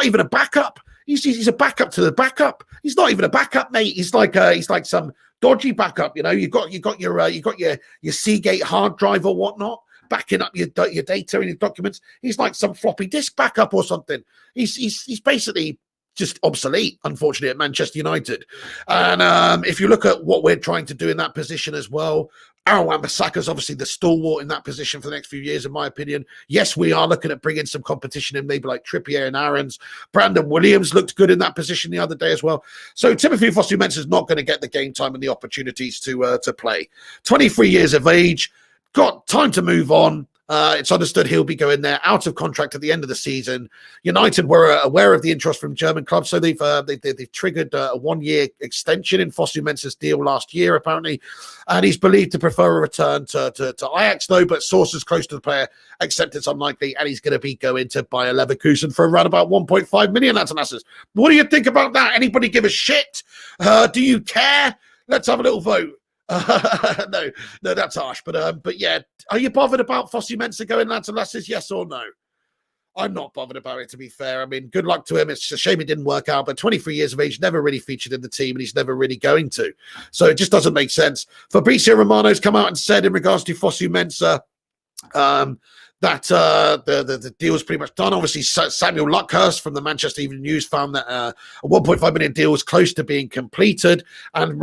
even a backup. He's a backup to the backup. He's not even a backup, mate. He's like some dodgy backup. You've got your Seagate hard drive or whatnot backing up your data and your documents. He's like some floppy disk backup or something. He's basically just obsolete, unfortunately, at Manchester United. And if you look at what we're trying to do in that position as well, Aaron Wan-Bissaka's obviously the stalwart in that position for the next few years, in my opinion. Yes, we are looking at bringing some competition in, maybe like Trippier and Aarons. Brandon Williams looked good in that position the other day as well. So Timothy Fosu-Mensah is not going to get the game time and the opportunities to play. 23 years of age, got time to move on. It's understood he'll be going there out of contract at the end of the season. United were aware of the interest from German clubs, so they've triggered a 1-year extension in Fosu-Mensah's deal last year, apparently, and he's believed to prefer a return to Ajax, though. But sources close to the player accept it's unlikely, and he's going to be going to Bayer Leverkusen for around about 1.5 million. That's an assist. What do you think about that? Anybody give a shit? Do you care? Let's have a little vote. No, that's harsh. But yeah, are you bothered about Fosu-Mensah going lads and lasses? Yes or no? I'm not bothered about it, to be fair. I mean, good luck to him. It's a shame it didn't work out, but 23 years of age, never really featured in the team, and he's never really going to. So it just doesn't make sense. Fabrizio Romano's come out and said in regards to Fosu-Mensah, that the deal's pretty much done. Obviously, Samuel Luckhurst from the Manchester Evening News found that a 1.5 million deal was close to being completed, and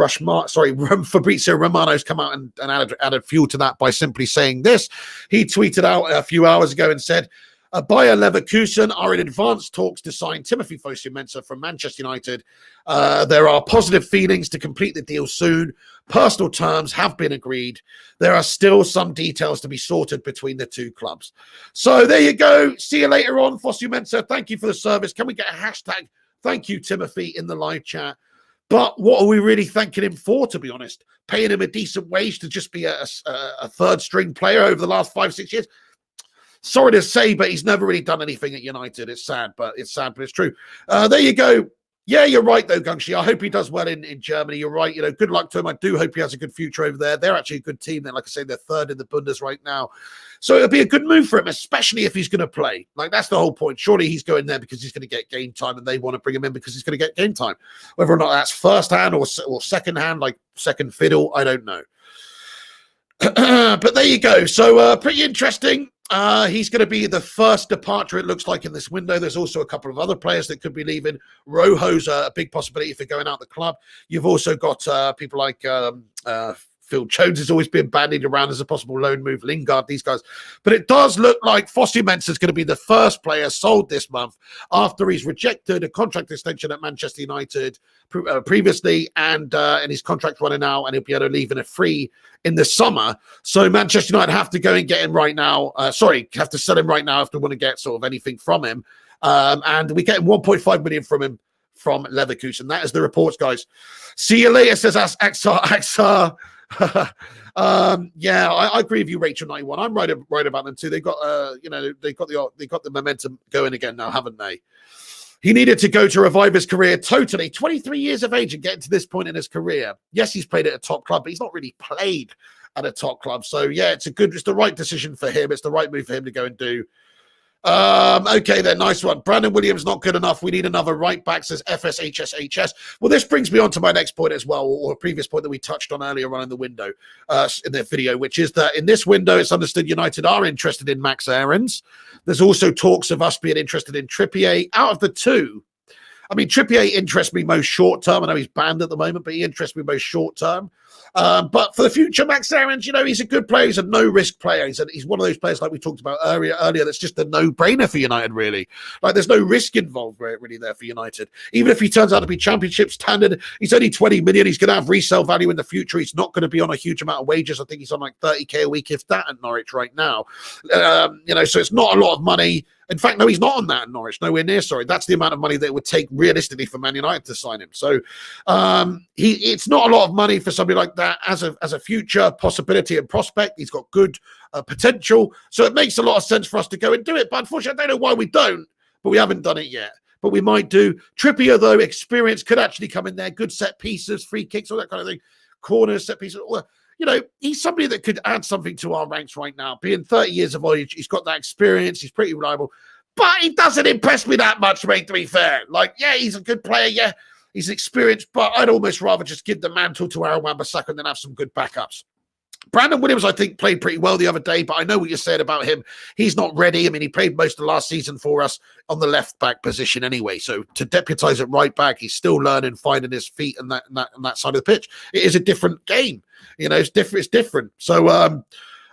Fabrizio Romano's come out and added fuel to that by simply saying this. He tweeted out a few hours ago and said, Bayer Leverkusen are in advanced talks to sign Timothy Fosu-Mensah from Manchester United. There are positive feelings to complete the deal soon. Personal terms have been agreed. There are still some details to be sorted between the two clubs. So there you go. See you later on, Fosu-Mensah. Thank you for the service. Can we get a hashtag thank you, Timothy, in the live chat? But what are we really thanking him for, to be honest? Paying him a decent wage to just be a third-string player over the last 5-6 years? Sorry to say, but he's never really done anything at United. It's sad, but it's true. There you go. Yeah, you're right, though, Gungshi. I hope he does well in Germany. You're right. You know, good luck to him. I do hope he has a good future over there. They're actually a good team. Like I say, they're third in the Bundes right now. So it'll be a good move for him, especially if he's going to play. Like, that's the whole point. Surely he's going there because he's going to get game time, and they want to bring him in because he's going to get game time. Whether or not that's first hand or second hand, like second fiddle, I don't know. But there you go. So pretty interesting. He's going to be the first departure, it looks like, in this window. There's also a couple of other players that could be leaving. Rojo's a big possibility for going out the club. You've also got people like Phil Jones has always been bandied around as a possible loan move. Lingard, these guys. But it does look like Fosu-Mensah is going to be the first player sold this month after he's rejected a contract extension at Manchester United previously, and his contract running out, and he'll be able to leave in a free in the summer. So Manchester United have to go and get him right now. Have to sell him right now if they want to get sort of anything from him. And we get 1.5 million from him from Leverkusen. That is the reports, guys. See you later, says Axar. Yeah, I agree with you, Rachel 91. I'm right about them too. They got they got the momentum going again now, haven't they? He needed to go to revive his career totally. 23 years of age and getting to this point in his career. Yes, he's played at a top club, but he's not really played at a top club. So yeah, it's the right decision for him. It's the right move for him to go and do. Okay, then, nice one. Brandon Williams not good enough. We need another right back, says FSHSHS. Well, this brings me on to my next point as well, or a previous point that we touched on earlier on in the window, in the video, which is that in this window, it's understood United are interested in Max Aarons. There's also talks of us being interested in Trippier. Out of the two, I mean, Trippier interests me most short term. I know he's banned at the moment, but he interests me most short term. But for the future, Max Aarons, he's a good player. He's a no-risk player. He's one of those players like we talked about earlier that's just a no-brainer for United, really. Like, there's no risk involved really there for United. Even if he turns out to be championship standard, he's only 20 million. He's going to have resale value in the future. He's not going to be on a huge amount of wages. I think he's on like 30k a week, if that, at Norwich right now. So it's not a lot of money. In fact, no, he's not on that at Norwich. Nowhere near, sorry. That's the amount of money that it would take realistically for Man United to sign him. So it's not a lot of money for somebody like that as a future possibility and prospect. He's got good potential. So it makes a lot of sense for us to go and do it. But unfortunately, I don't know why we don't, but we haven't done it yet. But we might do. Trippier, though, experience could actually come in there. Good set pieces, free kicks, all that kind of thing. Corners, set pieces, all that. He's somebody that could add something to our ranks right now. Being 30 years of age, he's got that experience. He's pretty reliable. But he doesn't impress me that much, mate, to be fair. Like, yeah, he's a good player. Yeah, he's experienced. But I'd almost rather just give the mantle to Aaron Wan-Bissaka and then have some good backups. Brandon Williams, I think, played pretty well the other day, but I know what you said about him. He's not ready. I mean, he played most of last season for us on the left-back position anyway. So to deputise at right-back, he's still learning, finding his feet and that side of the pitch. It is a different game. It's different. So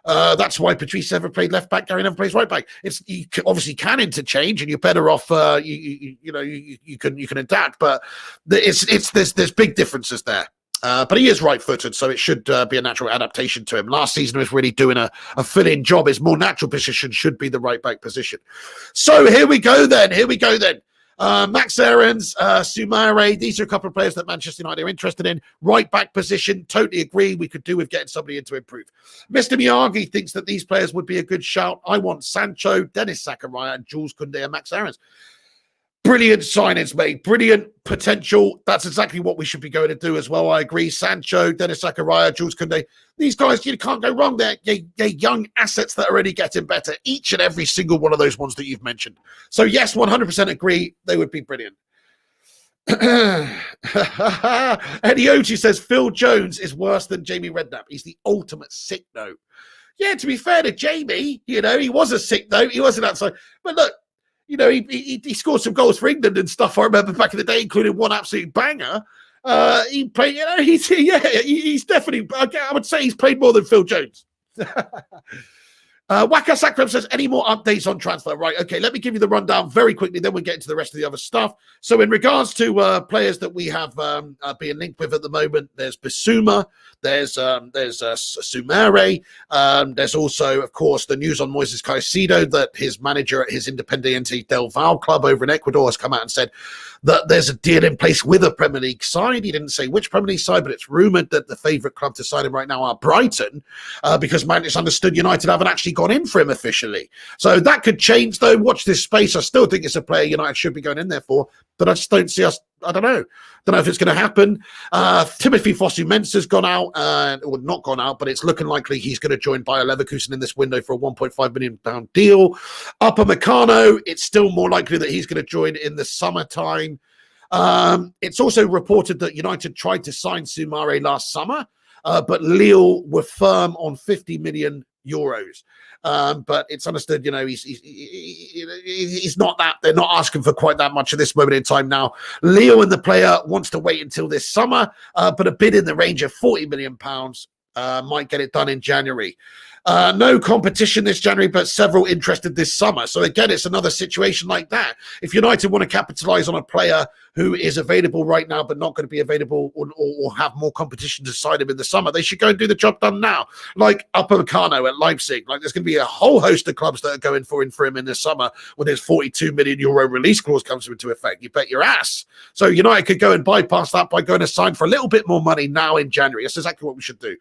that's why Patrice never played left-back, Gary never plays right-back. You obviously can interchange, and you're better off. You can adapt, but there's big differences there. But he is right-footed, so it should be a natural adaptation to him. Last season, he was really doing a fill-in job. His more natural position should be the right-back position. So here we go then. Max Aarons, Soumare, these are a couple of players that Manchester United are interested in. Right-back position, totally agree. We could do with getting somebody in to improve. Mr. Miyagi thinks that these players would be a good shout. I want Sancho, Dennis Zakaria, and Jules Koundé and Max Aarons. Brilliant signings, mate. Brilliant potential. That's exactly what we should be going to do as well. I agree. Sancho, Dennis Zakaria, Jules Koundé. These guys, you can't go wrong. They're young assets that are already getting better. Each and every single one of those ones that you've mentioned. So yes, 100% agree. They would be brilliant. Eddie Ochi says Phil Jones is worse than Jamie Redknapp. He's the ultimate sick note. Yeah, to be fair to Jamie, he was a sick note. He wasn't outside. But look, he scored some goals for England and stuff. I remember back in the day, including one absolute banger. He played, he's definitely, I would say he's played more than Phil Jones. Waka Sakram says, any more updates on transfer? Right, okay, let me give you the rundown very quickly, then we'll get into the rest of the other stuff. So in regards to players that we have being linked with at the moment, there's Bissouma, there's Soumare, there's also, of course, the news on Moises Caicedo that his manager at his Independiente del Valle club over in Ecuador has come out and said that there's a deal in place with a Premier League side. He didn't say which Premier League side, but it's rumoured that the favourite club to sign him right now are Brighton, because it's understood United haven't actually gone in for him officially. So that could change, though. Watch this space. I still think it's a player United should be going in there for, but I just don't see us. I don't know. Don't know if it's going to happen. Timothy Fosu-Mensah has gone out, or not gone out, but it's looking likely he's going to join Bayer Leverkusen in this window for a £1.5 million deal. Upamecano, it's still more likely that he's going to join in the summertime. It's also reported that United tried to sign Soumare last summer, but Lille were firm on €50 million. But it's understood, he's not that. They're not asking for quite that much at this moment in time now. Leo and the player wants to wait until this summer, but a bid in the range of £40 million might get it done in January. No competition this January, but several interested this summer. So again, it's another situation like that. If United want to capitalize on a player who is available right now, but not going to be available or have more competition to sign him in the summer, they should go and do the job done now. Like Upamecano at Leipzig. Like there's going to be a whole host of clubs that are going for him in the summer when his €42 million release clause comes into effect. You bet your ass. So United could go and bypass that by going to sign for a little bit more money now in January. That's exactly what we should do.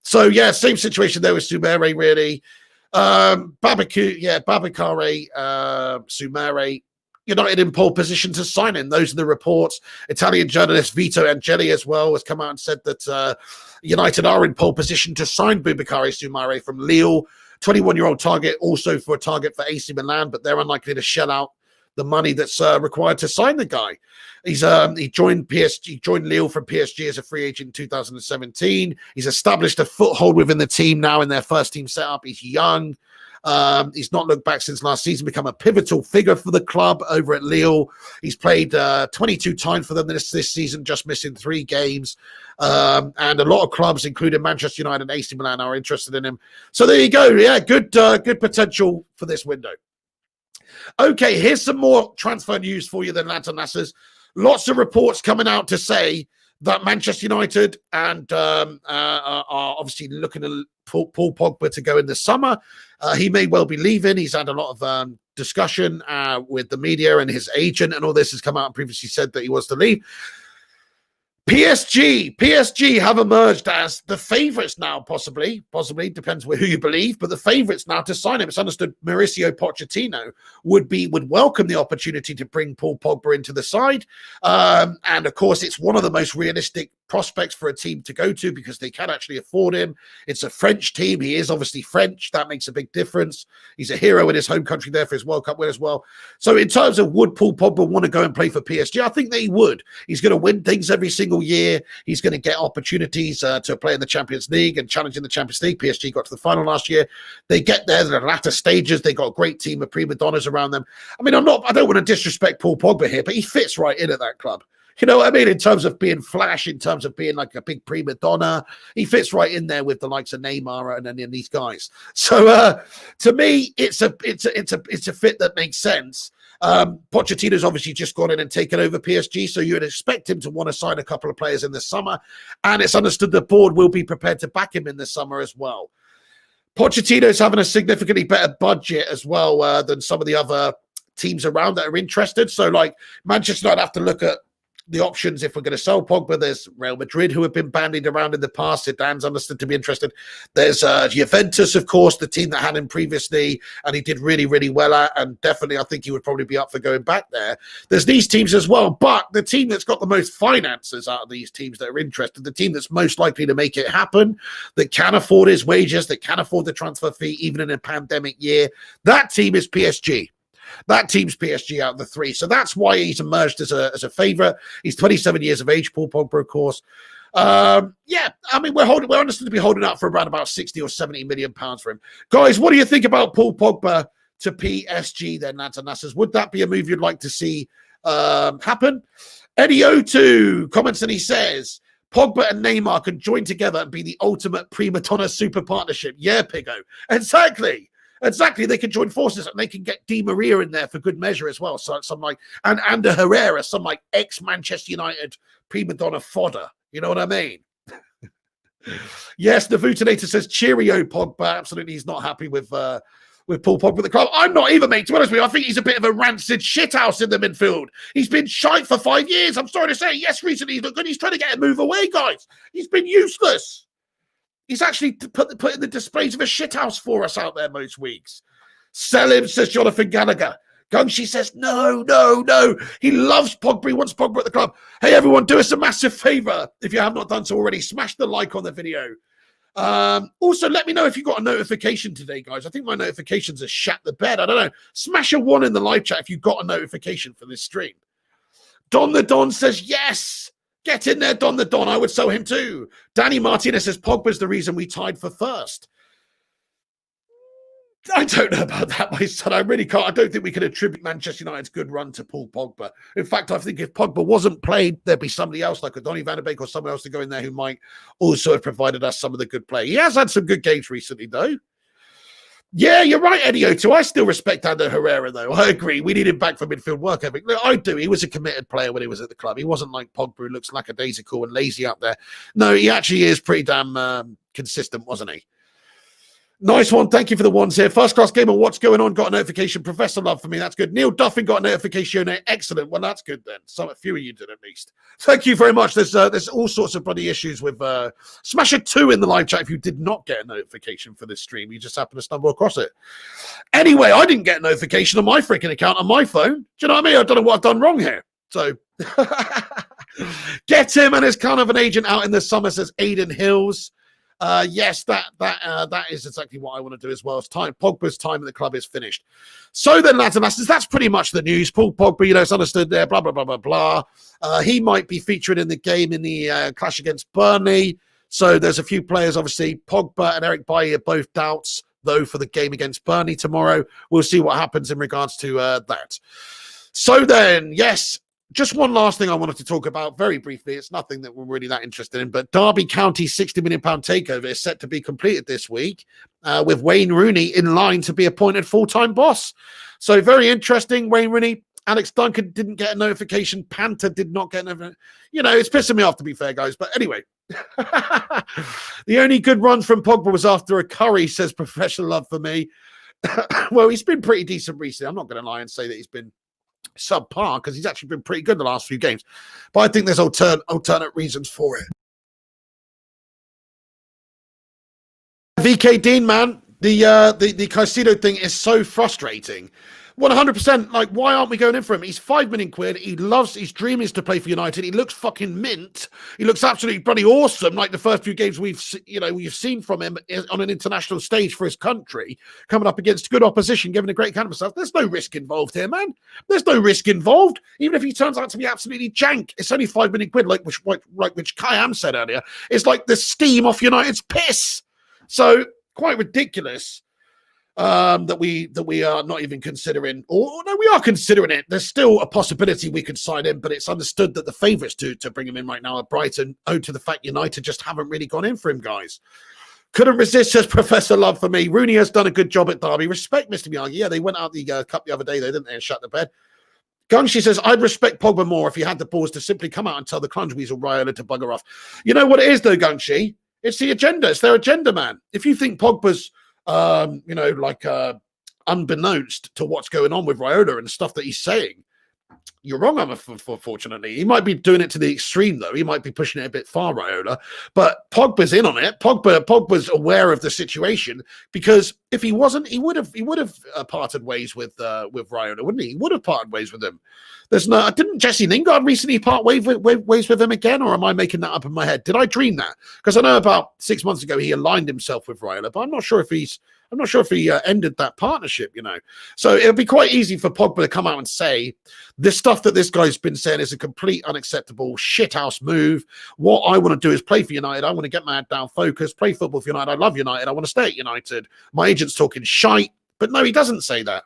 So, yeah, same situation there with Soumare, really. Boubakary Soumare, United in pole position to sign him. Those are the reports. Italian journalist Vito Angeli as well has come out and said that United are in pole position to sign Boubakary Soumare from Lille. 21-year-old target, also for a target for AC Milan, but they're unlikely to shell out the money that's required to sign the guy. He joined Lille from PSG as a free agent in 2017. He's established a foothold within the team now in their first team setup. He's young. He's not looked back since last season, become a pivotal figure for the club over at Lille. He's played 22 times for them this season, just missing 3 games. And a lot of clubs, including Manchester United and AC Milan, are interested in him. So there you go. Yeah, good potential for this window. Okay, here's some more transfer news for you then, lads and lasses. Lots of reports coming out to say that Manchester United and are obviously looking at Paul Pogba to go in the summer. He may well be leaving. He's had a lot of discussion with the media, and his agent and all this has come out and previously said that he wants to leave. PSG have emerged as the favourites now, possibly, depends who you believe, but the favourites now to sign him. It's understood Mauricio Pochettino would welcome the opportunity to bring Paul Pogba into the side. And of course, it's one of the most realistic prospects for a team to go to because they can actually afford him. It's a French team. He is obviously French. That makes a big difference. He's a hero in his home country there for his World Cup win as well. So in terms of would Paul Pogba want to go and play for PSG, I think that he would. He's going to win things every single year. He's going to get opportunities to play in the Champions League and challenge in the Champions League. PSG got to the final last year. They get there in the latter stages. They got a great team of prima donnas around them. I mean, I don't want to disrespect Paul Pogba here, but he fits right in at that club. You know what I mean? In terms of being flash, in terms of being like a big prima donna, he fits right in there with the likes of Neymar and these guys. So to me, it's a fit that makes sense. Pochettino's obviously just gone in and taken over PSG, so you would expect him to want to sign a couple of players in the summer, and it's understood the board will be prepared to back him in the summer as well. Pochettino's having a significantly better budget as well than some of the other teams around that are interested. So like Manchester United have to look at the options if we're going to sell Pogba. There's Real Madrid, who have been bandied around in the past. Zidane's understood to be interested. There's Juventus, of course, the team that had him previously, and he did really, really well at, and definitely I think he would probably be up for going back there. There's these teams as well, but the team that's got the most finances out of these teams that are interested, the team that's most likely to make it happen, that can afford his wages, that can afford the transfer fee even in a pandemic year, that team is PSG. That team's PSG out of the 3. So that's why he's emerged as a favourite. He's 27 years of age, Paul Pogba, of course. Yeah, I mean, we're understood to be holding out for around about 60 or 70 million pounds for him. Guys, what do you think about Paul Pogba to PSG then, lads and lasses? Would that be a move you'd like to see happen? Eddie O2 comments and he says, Pogba and Neymar can join together and be the ultimate prima donna super partnership. Yeah, Pigo. Exactly. They can join forces and they can get Di Maria in there for good measure as well. So some like, and Ander Herrera, some like ex-Manchester United prima donna fodder. You know what I mean? Yes, the Vutinator says, cheerio, Pogba. Absolutely, he's not happy with Paul Pogba at the club. I'm not either, mate. To be honest with you, I think he's a bit of a rancid shithouse in the midfield. He's been shite for 5 years. I'm sorry to say. Yes, recently he's looked good. He's trying to get a move away, guys. He's been useless. He's actually put in the displays of a shithouse for us out there most weeks. Sell him, says Jonathan Gallagher. Gungshi says, no. He loves Pogba. He wants Pogba at the club. Hey, everyone, do us a massive favor. If you have not done so already, smash the like on the video. Also, let me know if you got a notification today, guys. I think my notifications have shat the bed. I don't know. Smash a 1 in the live chat if you got a notification for this stream. Don the Don says, yes. Get in there, Don the Don. I would sell him too. Danny Martinez says, Pogba's the reason we tied for first. I don't know about that, my son. I really can't. I don't think we can attribute Manchester United's good run to Paul Pogba. In fact, I think if Pogba wasn't played, there'd be somebody else like a Donny van de Beek or someone else to go in there who might also have provided us some of the good play. He has had some good games recently, though. Yeah, you're right, Eddie O2. I still respect Ander Herrera, though. I agree. We need him back for midfield work ethic. Look, I do. He was a committed player when he was at the club. He wasn't like Pogba, who looks lackadaisical and lazy up there. No, he actually is pretty damn consistent, wasn't he? Nice one. Thank you for the ones here. First Class Gamer, what's going on? Got a notification. Professor Love for me. That's good. Neil Duffin got a notification. Excellent. Well, that's good then. A few of you did at least. Thank you very much. There's all sorts of bloody issues with smash a 2 in the live chat if you did not get a notification for this stream. You just happened to stumble across it. Anyway, I didn't get a notification on my freaking account on my phone. Do you know what I mean? I don't know what I've done wrong here. So get him and his kind of an agent out in the summer, says Aidan Hills. Yes, that is exactly what I want to do as well. It's time. Pogba's time at the club is finished. So then, lads and lasses, that's pretty much the news. Paul Pogba, it's understood there, blah, blah, blah, blah, blah. He might be featured in the game in the clash against Burnley. So there's a few players, obviously. Pogba and Eric Bailly are both doubts, though, for the game against Burnley tomorrow. We'll see what happens in regards to that. So then, yes, just one last thing I wanted to talk about very briefly. It's nothing that we're really that interested in, but Derby County's £60 million takeover is set to be completed this week with Wayne Rooney in line to be appointed full-time boss. So very interesting. Wayne Rooney, Alex Duncan didn't get a notification. Panther did not get a notification. You know, it's pissing me off, to be fair, guys. But anyway, the only good run from Pogba was after a curry, says Professional Love for me. Well, he's been pretty decent recently. I'm not going to lie and say that he's been subpar because he's actually been pretty good the last few games, but I think there's alternate reasons for it. VK Dean, man, the Caicedo thing is so frustrating. 100%. Like, why aren't we going in for him? He's £5 million. His dream is to play for United. He looks fucking mint. He looks absolutely bloody awesome. Like the first few games we've seen from him on an international stage for his country, coming up against good opposition, giving a great account of himself. There's no risk involved here, man. There's no risk involved. Even if he turns out to be absolutely jank, it's only £5 million, which Kayam said earlier. It's like the steam off United's piss. So quite ridiculous. That we are not even considering, or no, we are considering it. There's still a possibility we could sign him, but it's understood that the favourites to bring him in right now are Brighton, owed to the fact United just haven't really gone in for him, guys. Couldn't resist, says Professor Love for me. Rooney has done a good job at Derby. Respect, Mr. Miyagi. Yeah, they went out the cup the other day, didn't they, and shut the bed. Gungshi says, I'd respect Pogba more if he had the balls to simply come out and tell the clunge weasel Raiola to bugger off. You know what it is, though, Gungshi? It's the agenda. It's their agenda, man. If you think Pogba's unbeknownst to what's going on with Raiola and stuff that he's saying, you're wrong, unfortunately. He might be doing it to the extreme, though. He might be pushing it a bit far, Raiola. But Pogba's in on it. Pogba's aware of the situation, because if he wasn't, he would have parted ways with Raiola, wouldn't he? He would have parted ways with him. Didn't Jesse Lingard recently part ways with him again, or am I making that up in my head? Did I dream that? Because I know about 6 months ago he aligned himself with Raiola, but I'm not sure if he's I'm not sure if he ended that partnership, you know. So it'll be quite easy for Pogba to come out and say this stuff that this guy's been saying is a complete unacceptable shithouse move. What I want to do is play for United. I want to get my head down, focus, play football for United. I love United. I want to stay at United. My agent's talking shite. But no, he doesn't say that.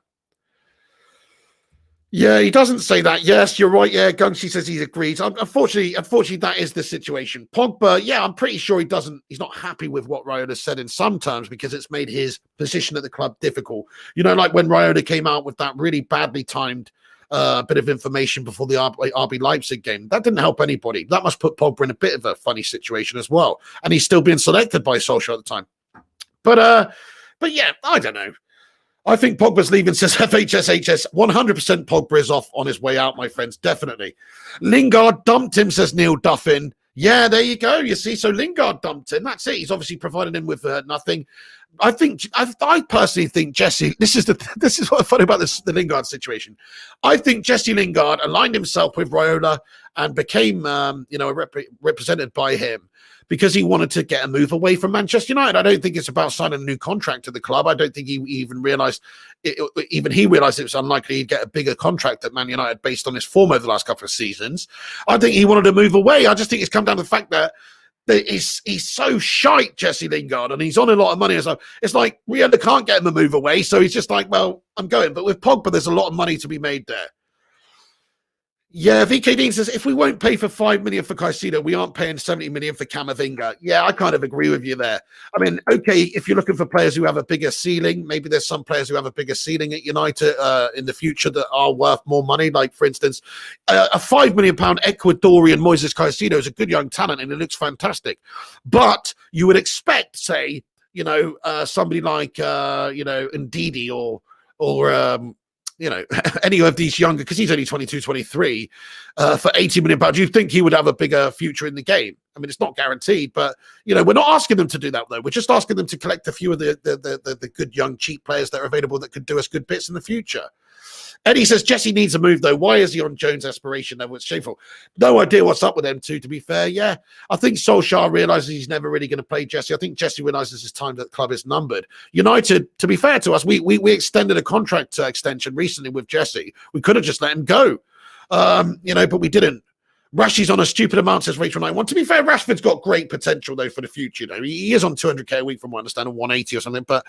Yeah, he doesn't say that. Yes, you're right. Yeah, Gunshi says he agrees. Unfortunately, that is the situation. Pogba, yeah, I'm pretty sure he's not happy with what Raiola said in some terms because it's made his position at the club difficult. You know, like when Raiola came out with that really badly timed bit of information before the RB Leipzig game. That didn't help anybody. That must put Pogba in a bit of a funny situation as well. And he's still being selected by Solskjaer at the time. But yeah, I don't know. I think Pogba's leaving, says FHSHS. 100% Pogba is off on his way out, my friends. Definitely. Lingard dumped him, says Neil Duffin. Yeah, there you go. You see, so Lingard dumped him. That's it. He's obviously provided him with nothing. I personally think Jesse. This is what's funny about the Lingard situation. I think Jesse Lingard aligned himself with Raiola and became, represented by him because he wanted to get a move away from Manchester United. I don't think it's about signing a new contract to the club. I don't think he even realised it was unlikely he'd get a bigger contract at Man United based on his form over the last couple of seasons. I think he wanted to move away. I just think it's come down to the fact that he's so shite, Jesse Lingard, and he's on a lot of money. So it's like Raiola can't get him a move away. So he's just like, well, I'm going. But with Pogba, there's a lot of money to be made there. Yeah, VK Dean says, if we won't pay for 5 million for Caicedo, we aren't paying 70 million for Camavinga. Yeah, I kind of agree with you there. I mean, okay, if you're looking for players who have a bigger ceiling, maybe there's some players who have a bigger ceiling at United in the future that are worth more money. Like, for instance, a £5 million Ecuadorian Moises Caicedo is a good young talent and it looks fantastic. But you would expect, say, somebody like, Ndidi or any of these younger, because he's only 22, 23, for 80 million pounds, you think he would have a bigger future in the game? I mean, it's not guaranteed, but, we're not asking them to do that, though. We're just asking them to collect a few of the good, young, cheap players that are available that could do us good bits in the future. Eddie says, Jesse needs a move, though. Why is he on Jones' aspiration level? It's shameful. No idea what's up with them two, to be fair. Yeah, I think Solskjaer realises he's never really going to play Jesse. I think Jesse realises his time at the club is numbered. United, to be fair to us, we extended a contract extension recently with Jesse. We could have just let him go, but we didn't. Rashi's on a stupid amount, says Rachel 91. To be fair, Rashford's got great potential, though, for the future. He is on 200k a week, from what I understand, or 180 or something. But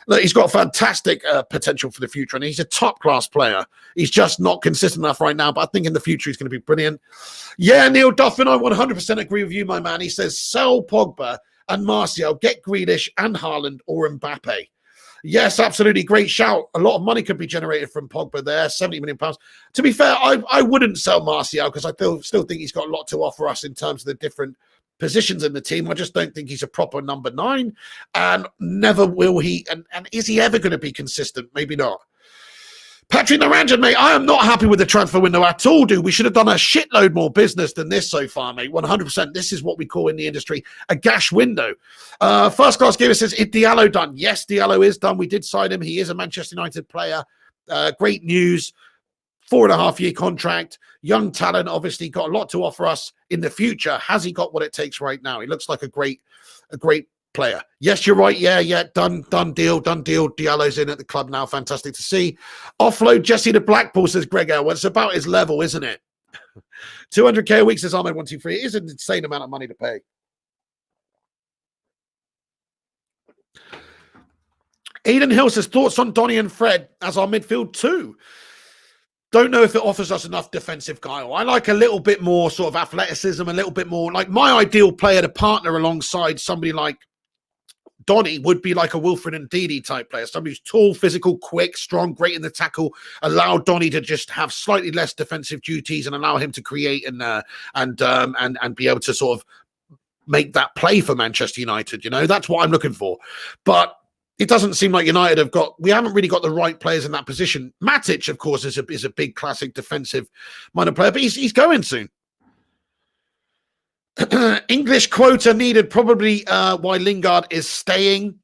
look, he's got fantastic potential for the future, and he's a top-class player. He's just not consistent enough right now, but I think in the future he's going to be brilliant. Yeah, Neil Duffin, I 100% agree with you, my man. He says, sell Pogba and Martial, get Grealish and Haaland or Mbappe. Yes, absolutely. Great shout. A lot of money could be generated from Pogba there, £70 million. To be fair, I wouldn't sell Martial because I still think he's got a lot to offer us in terms of the different positions in the team. I just don't think he's a proper number 9, and never will he. And is he ever going to be consistent? Maybe not. Patrick Naranjan, mate, I am not happy with the transfer window at all, dude. We should have done a shitload more business than this so far, mate. 100%. This is what we call in the industry a gash window. First Class Gamer says, is Diallo done? Yes, Diallo is done. We did sign him. He is a Manchester United player. Great news. 4.5-year contract. Young talent, obviously got a lot to offer us in the future. Has he got what it takes right now? He looks like a great player. Yes, you're right. Yeah. Done deal. Diallo's in at the club now. Fantastic to see. Offload Jesse to Blackpool, says Greg Elwell. It's about his level, isn't it? 200k a week, says Ahmed123. It is an insane amount of money to pay. Aidan Hill says, thoughts on Donny and Fred as our midfield too? Don't know if it offers us enough defensive guile. I like a little bit more sort of athleticism, a little bit more like my ideal player to partner alongside somebody like Donny would be like a Wilfred and Ndidi type player, somebody who's tall, physical, quick, strong, great in the tackle. Allow Donny to just have slightly less defensive duties and allow him to create and be able to sort of make that play for Manchester United. That's what I'm looking for. But it doesn't seem like United we haven't really got the right players in that position. Matic, of course, is a big classic defensive minded player, but he's going soon. English quota needed, probably why Lingard is staying.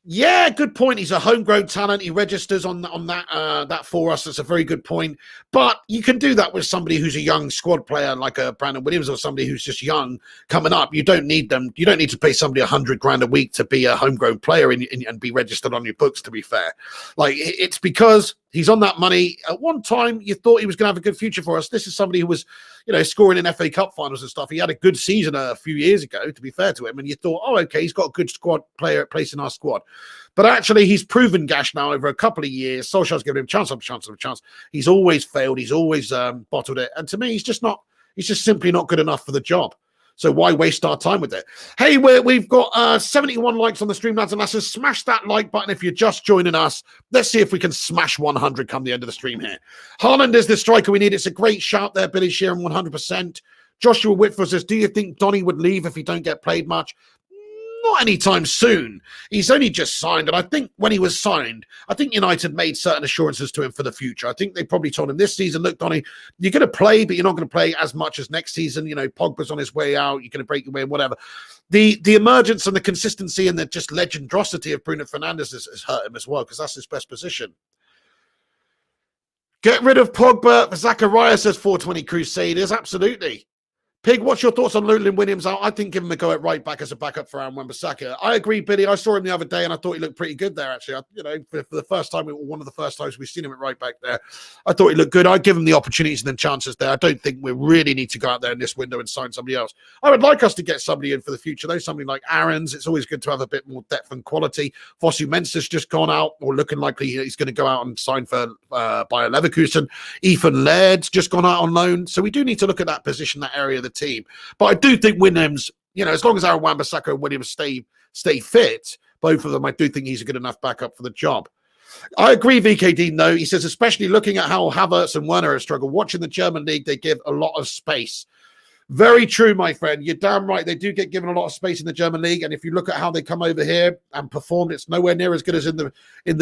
Yeah, good point. He's a homegrown talent. He registers on that for us. That's a very good point. But you can do that with somebody who's a young squad player like a Brandon Williams or somebody who's just young coming up. You don't need them. You don't need to pay somebody $100,000 a week to be a homegrown player and be registered on your books. To be fair, like it's because he's on that money. At one time, you thought he was going to have a good future for us. This is somebody who was, scoring in FA Cup finals and stuff. He had a good season a few years ago, to be fair to him. And you thought, oh, okay, he's got a good squad player place in our squad. But actually, he's proven gash now over a couple of years. Solskjaer's given him chance after chance after chance. He's always failed. He's always bottled it. And to me, he's just simply not good enough for the job. So why waste our time with it? Hey, we've got 71 likes on the stream, lads and lasses. Smash that like button if you're just joining us. Let's see if we can smash 100 come the end of the stream here. Haaland is the striker we need. It's a great shout there, Billy Sheeran, 100%. Joshua Whitford says, do you think Donny would leave if he don't get played much? Not anytime soon. He's only just signed, and I think when he was signed, I think United made certain assurances to him for the future. I think they probably told him this season, look, Donny, you're going to play, but you're not going to play as much as next season. Pogba's on his way out. You're going to break your way, whatever. The emergence and the consistency and the just legendosity of Bruno Fernandes has hurt him as well, because that's his best position. Get rid of Pogba. Zachariah says 420 Crusaders. Absolutely. Pig, what's your thoughts on Luton Williams? I think give him a go at right back as a backup for Aaron Wan-Bissaka. I agree, Billy. I saw him the other day, and I thought he looked pretty good there, actually. For the first time, one of the first times we've seen him at right back there, I thought he looked good. I'd give him the opportunities and the chances there. I don't think we really need to go out there in this window and sign somebody else. I would like us to get somebody in for the future, though, somebody like Aaron's. It's always good to have a bit more depth and quality. Fosu-Mensah's just gone out, or looking likely he's going to go out and sign for by Leverkusen. Ethan Laird's just gone out on loan. So we do need to look at that position, that area of the team. But I do think Williams, as long as Aaron Wan-Bissaka and Williams stay fit, both of them, I do think he's a good enough backup for the job. I agree, VKD, though. He says, especially looking at how Havertz and Werner have struggled. Watching the German league, they give a lot of space. Very true, my friend. You're damn right. They do get given a lot of space in the German league. And if you look at how they come over here and perform, it's nowhere near as good as in the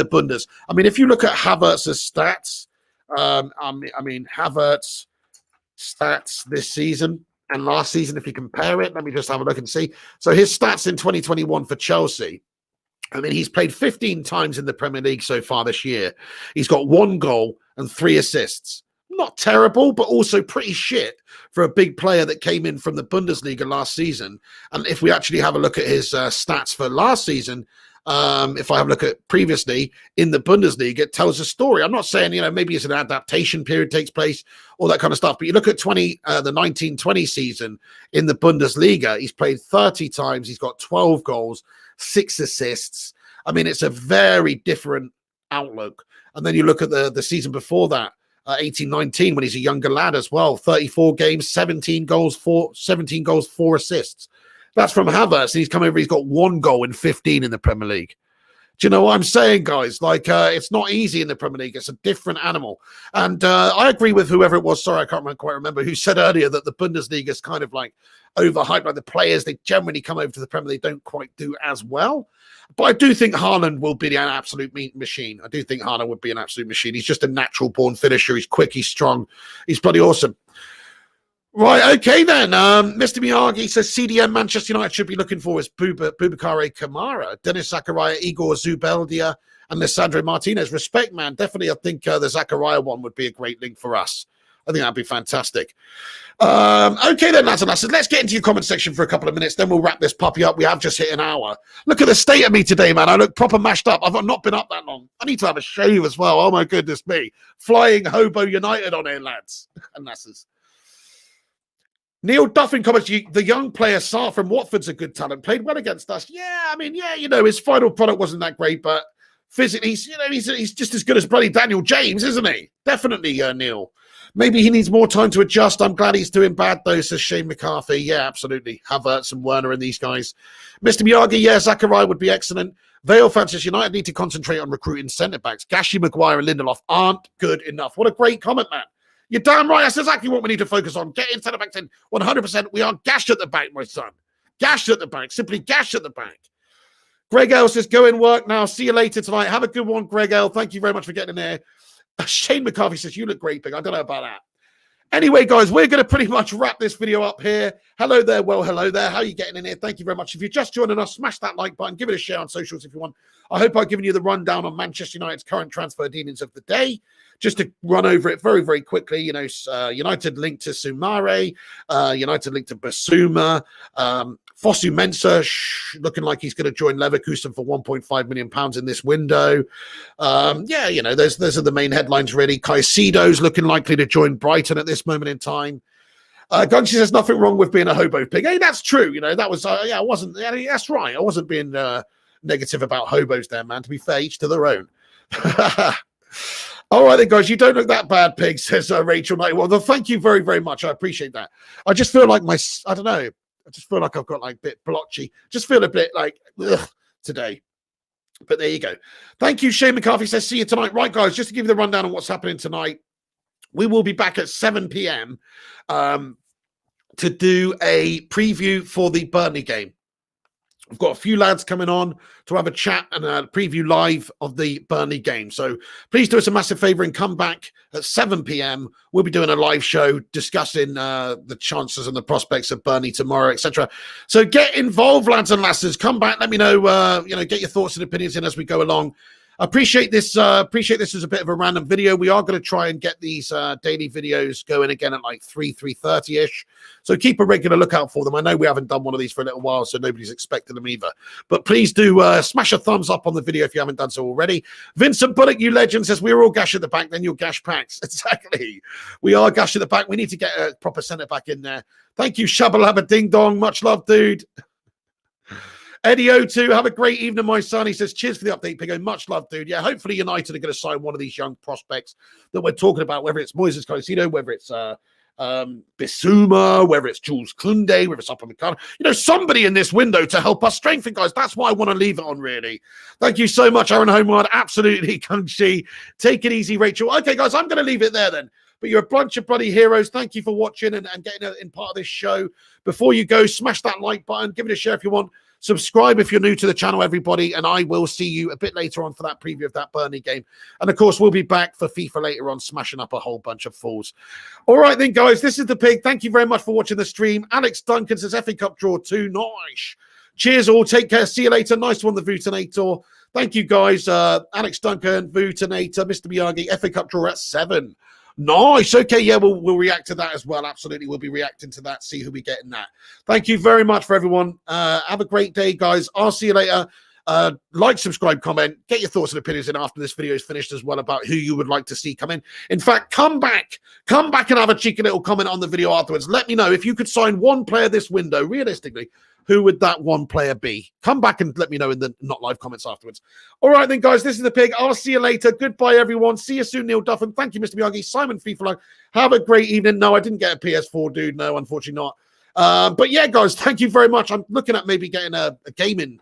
Bundes. I mean, if you look at Havertz's stats, Havertz stats this season and last season, if you compare it, let me just have a look and see. So his stats in 2021 for Chelsea, he's played 15 times in the Premier League so far this year. He's got 1 goal and 3 assists. Not terrible, but also pretty shit for a big player that came in from the Bundesliga last season. And if we actually have a look at his stats for last season, if I have a look at previously in the Bundesliga, it tells a story. I'm not saying, maybe it's an adaptation period takes place, all that kind of stuff. But you look at the 1920 season in the Bundesliga, he's played 30 times. He's got 12 goals, 6 assists. It's a very different outlook. And then you look at the season before that, 18-19, when he's a younger lad as well, 34 games, 17 goals, 4 assists. That's from Havertz, and he's come over. He's got 1 goal in 15 in the Premier League. Do you know what I'm saying, guys? It's not easy in the Premier League. It's a different animal. And I agree with whoever it was. Sorry, I can't quite remember who said earlier that the Bundesliga is kind of like overhyped. Like the players, they generally come over to the Premier League, don't quite do as well. But I do think Haaland will be an absolute machine. I do think Haaland would be an absolute machine. He's just a natural born finisher. He's quick. He's strong. He's bloody awesome. Right, okay then. Mr. Miyagi says CDM Manchester United should be looking for is Boubakary Soumare, Dennis Zakaria, Igor Zubeldia, and Lisandro Martinez. Respect, man. Definitely, I think the Zakaria one would be a great link for us. I think that'd be fantastic. Okay then, lads and lasses. Let's get into your comment section for a couple of minutes. Then we'll wrap this puppy up. We have just hit an hour. Look at the state of me today, man. I look proper mashed up. I've not been up that long. I need to have a shave as well. Oh, my goodness me. Flying Hobo United on here, lads and lasses. Neil Duffin comments, the young player Sarr from Watford's a good talent. Played well against us. Yeah, his final product wasn't that great, but physically, he's just as good as bloody Daniel James, isn't he? Definitely, Neil. Maybe he needs more time to adjust. I'm glad he's doing bad, though, says Shane McCarthy. Yeah, absolutely. Havertz and Werner and these guys. Mr. Miyagi, yeah, Zachariah would be excellent. Vale Francis United need to concentrate on recruiting centre-backs. Gashi, Maguire and Lindelof aren't good enough. What a great comment, man. You're damn right. That's exactly what we need to focus on. Get centre backs in 100%. We are gashed at the back, my son. Gashed at the back. Simply gashed at the back. Greg L says, go in work now. See you later tonight. Have a good one, Greg L. Thank you very much for getting in there. Shane McCarthy says, you look great, Pig. I don't know about that. Anyway, guys, we're going to pretty much wrap this video up here. Hello there. Well, hello there. How are you getting in here? Thank you very much. If you're just joining us, smash that like button. Give it a share on socials if you want. I hope I've given you the rundown on Manchester United's current transfer dealings of the day. Just to run over it very, very quickly, you know, United linked to Soumare, United linked to Basuma, Fosu-Mensah looking like he's going to join Leverkusen for £1.5 million in this window. Yeah, you know, those are the main headlines, really. Caicedo's looking likely to join Brighton at this moment in time. Gunshi says nothing wrong with being a hobo pig. Hey, that's true. You know, that was, yeah, I wasn't, yeah, that's right. I wasn't being negative about hobos there, man. To be fair, each to their own. All right, then, guys, you don't look that bad, pig, says Rachel Knight. Well, thank you very, very much. I appreciate that. I just feel like I don't know. I just feel like I've got like a bit blotchy. Just feel a bit like today. But there you go. Thank you. Shane McCarthy says, see you tonight. Right, guys, just to give you the rundown on what's happening tonight. We will be back at 7 p.m. To do a preview for the Burnley game. We've got a few lads coming on to have a chat and a preview live of the Burnley game. So please do us a massive favour and come back at 7 p.m. We'll be doing a live show discussing the chances and the prospects of Burnley tomorrow, etc. So get involved, lads and lasses. Come back. Let me know, you know, get your thoughts and opinions in as we go along. Appreciate this as a bit of a random video. We are going to try and get these daily videos going again at like 3:30ish. So keep a regular lookout for them. I know we haven't done one of these for a little while, so nobody's expecting them either. But please do smash a thumbs up on the video if you haven't done so already. Vincent Bullock, you legend, says we're all gash at the back, then you'll gash packs. Exactly. We are gash at the back. We need to get a proper centre back in there. Thank you, Shabba Ding Dong. Much love, dude. Eddie O2, have a great evening, my son. He says, cheers for the update, Pigo. Much love, dude. Yeah, hopefully United are going to sign one of these young prospects that we're talking about, whether it's Moises Caicedo, whether it's Bissouma, whether it's Jules Koundé, whether it's Upamecano. You know, somebody in this window to help us strengthen, guys. That's why I want to leave it on, really. Thank you so much, Aaron Homeward. Absolutely, Kungshi. Take it easy, Rachel. Okay, guys, I'm going to leave it there then. But you're a bunch of bloody heroes. Thank you for watching and getting in part of this show. Before you go, smash that like button. Give it a share if you want. Subscribe if you're new to the channel, everybody, and I will see you a bit later on for that preview of that Burnley game. And, of course, we'll be back for FIFA later on, smashing up a whole bunch of fools. All right, then, guys, this is the pig. Thank you very much for watching the stream. Alex Duncan says FA Cup draw 2. Nice. Cheers, all. Take care. See you later. Nice one, the Vutinator. Thank you, guys. Alex Duncan, Vutinator, Mr. Miyagi, FA Cup draw at 7. Nice. Okay, yeah, we'll react to that as well. Absolutely, we'll be reacting to that. See who we get in that. Thank you very much for everyone. Have a great day, guys. I'll see you later. Like, subscribe, comment. Get your thoughts and opinions in after this video is finished as well about who you would like to see come in. In fact, come back and have a cheeky little comment on the video afterwards. Let me know if you could sign one player this window, realistically. Who would that one player be? Come back and let me know in the not live comments afterwards. All right, then, guys, this is the pig. I'll see you later. Goodbye, everyone. See you soon, Neil Duffin. Thank you, Mr. Miyagi. Simon FIFA. Have a great evening. No, I didn't get a PS4, dude. No, unfortunately not. But yeah, guys, thank you very much. I'm looking at maybe getting a gaming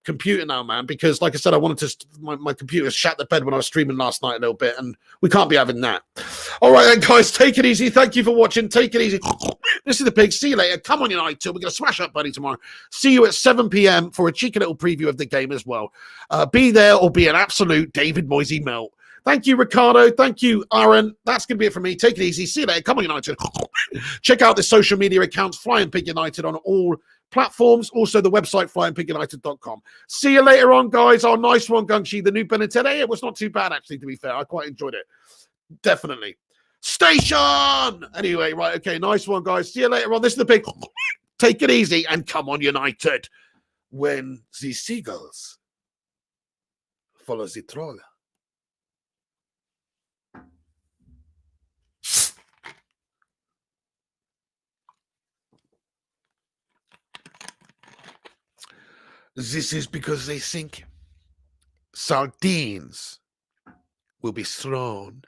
computer now, man, because like I said, I wanted to my computer shat the bed when I was streaming last night a little bit, and we can't be having that. All right, then, guys, take it easy. Thank you for watching. Take it easy. This is the pig. See you later. Come on, United. We're going to smash up Buddy tomorrow. See you at 7 p.m. for a cheeky little preview of the game as well. Be there or be an absolute David Moisey melt. Thank you, Ricardo. Thank you, Aaron. That's going to be it from me. Take it easy. See you later. Come on, United. Check out the social media accounts, Flying Pig United, on all platforms. Also, the website, flyingpigunited.com. See you later on, guys. Oh, nice one, Gungshi. The new Ben and Ted. Hey, it was not too bad, actually, to be fair. I quite enjoyed it. Definitely. Station! Anyway, right, okay. Nice one, guys. See you later on. This is the big... Take it easy and come on, United. When the seagulls follow the troll. This is because they think sardines will be thrown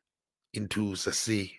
into the sea.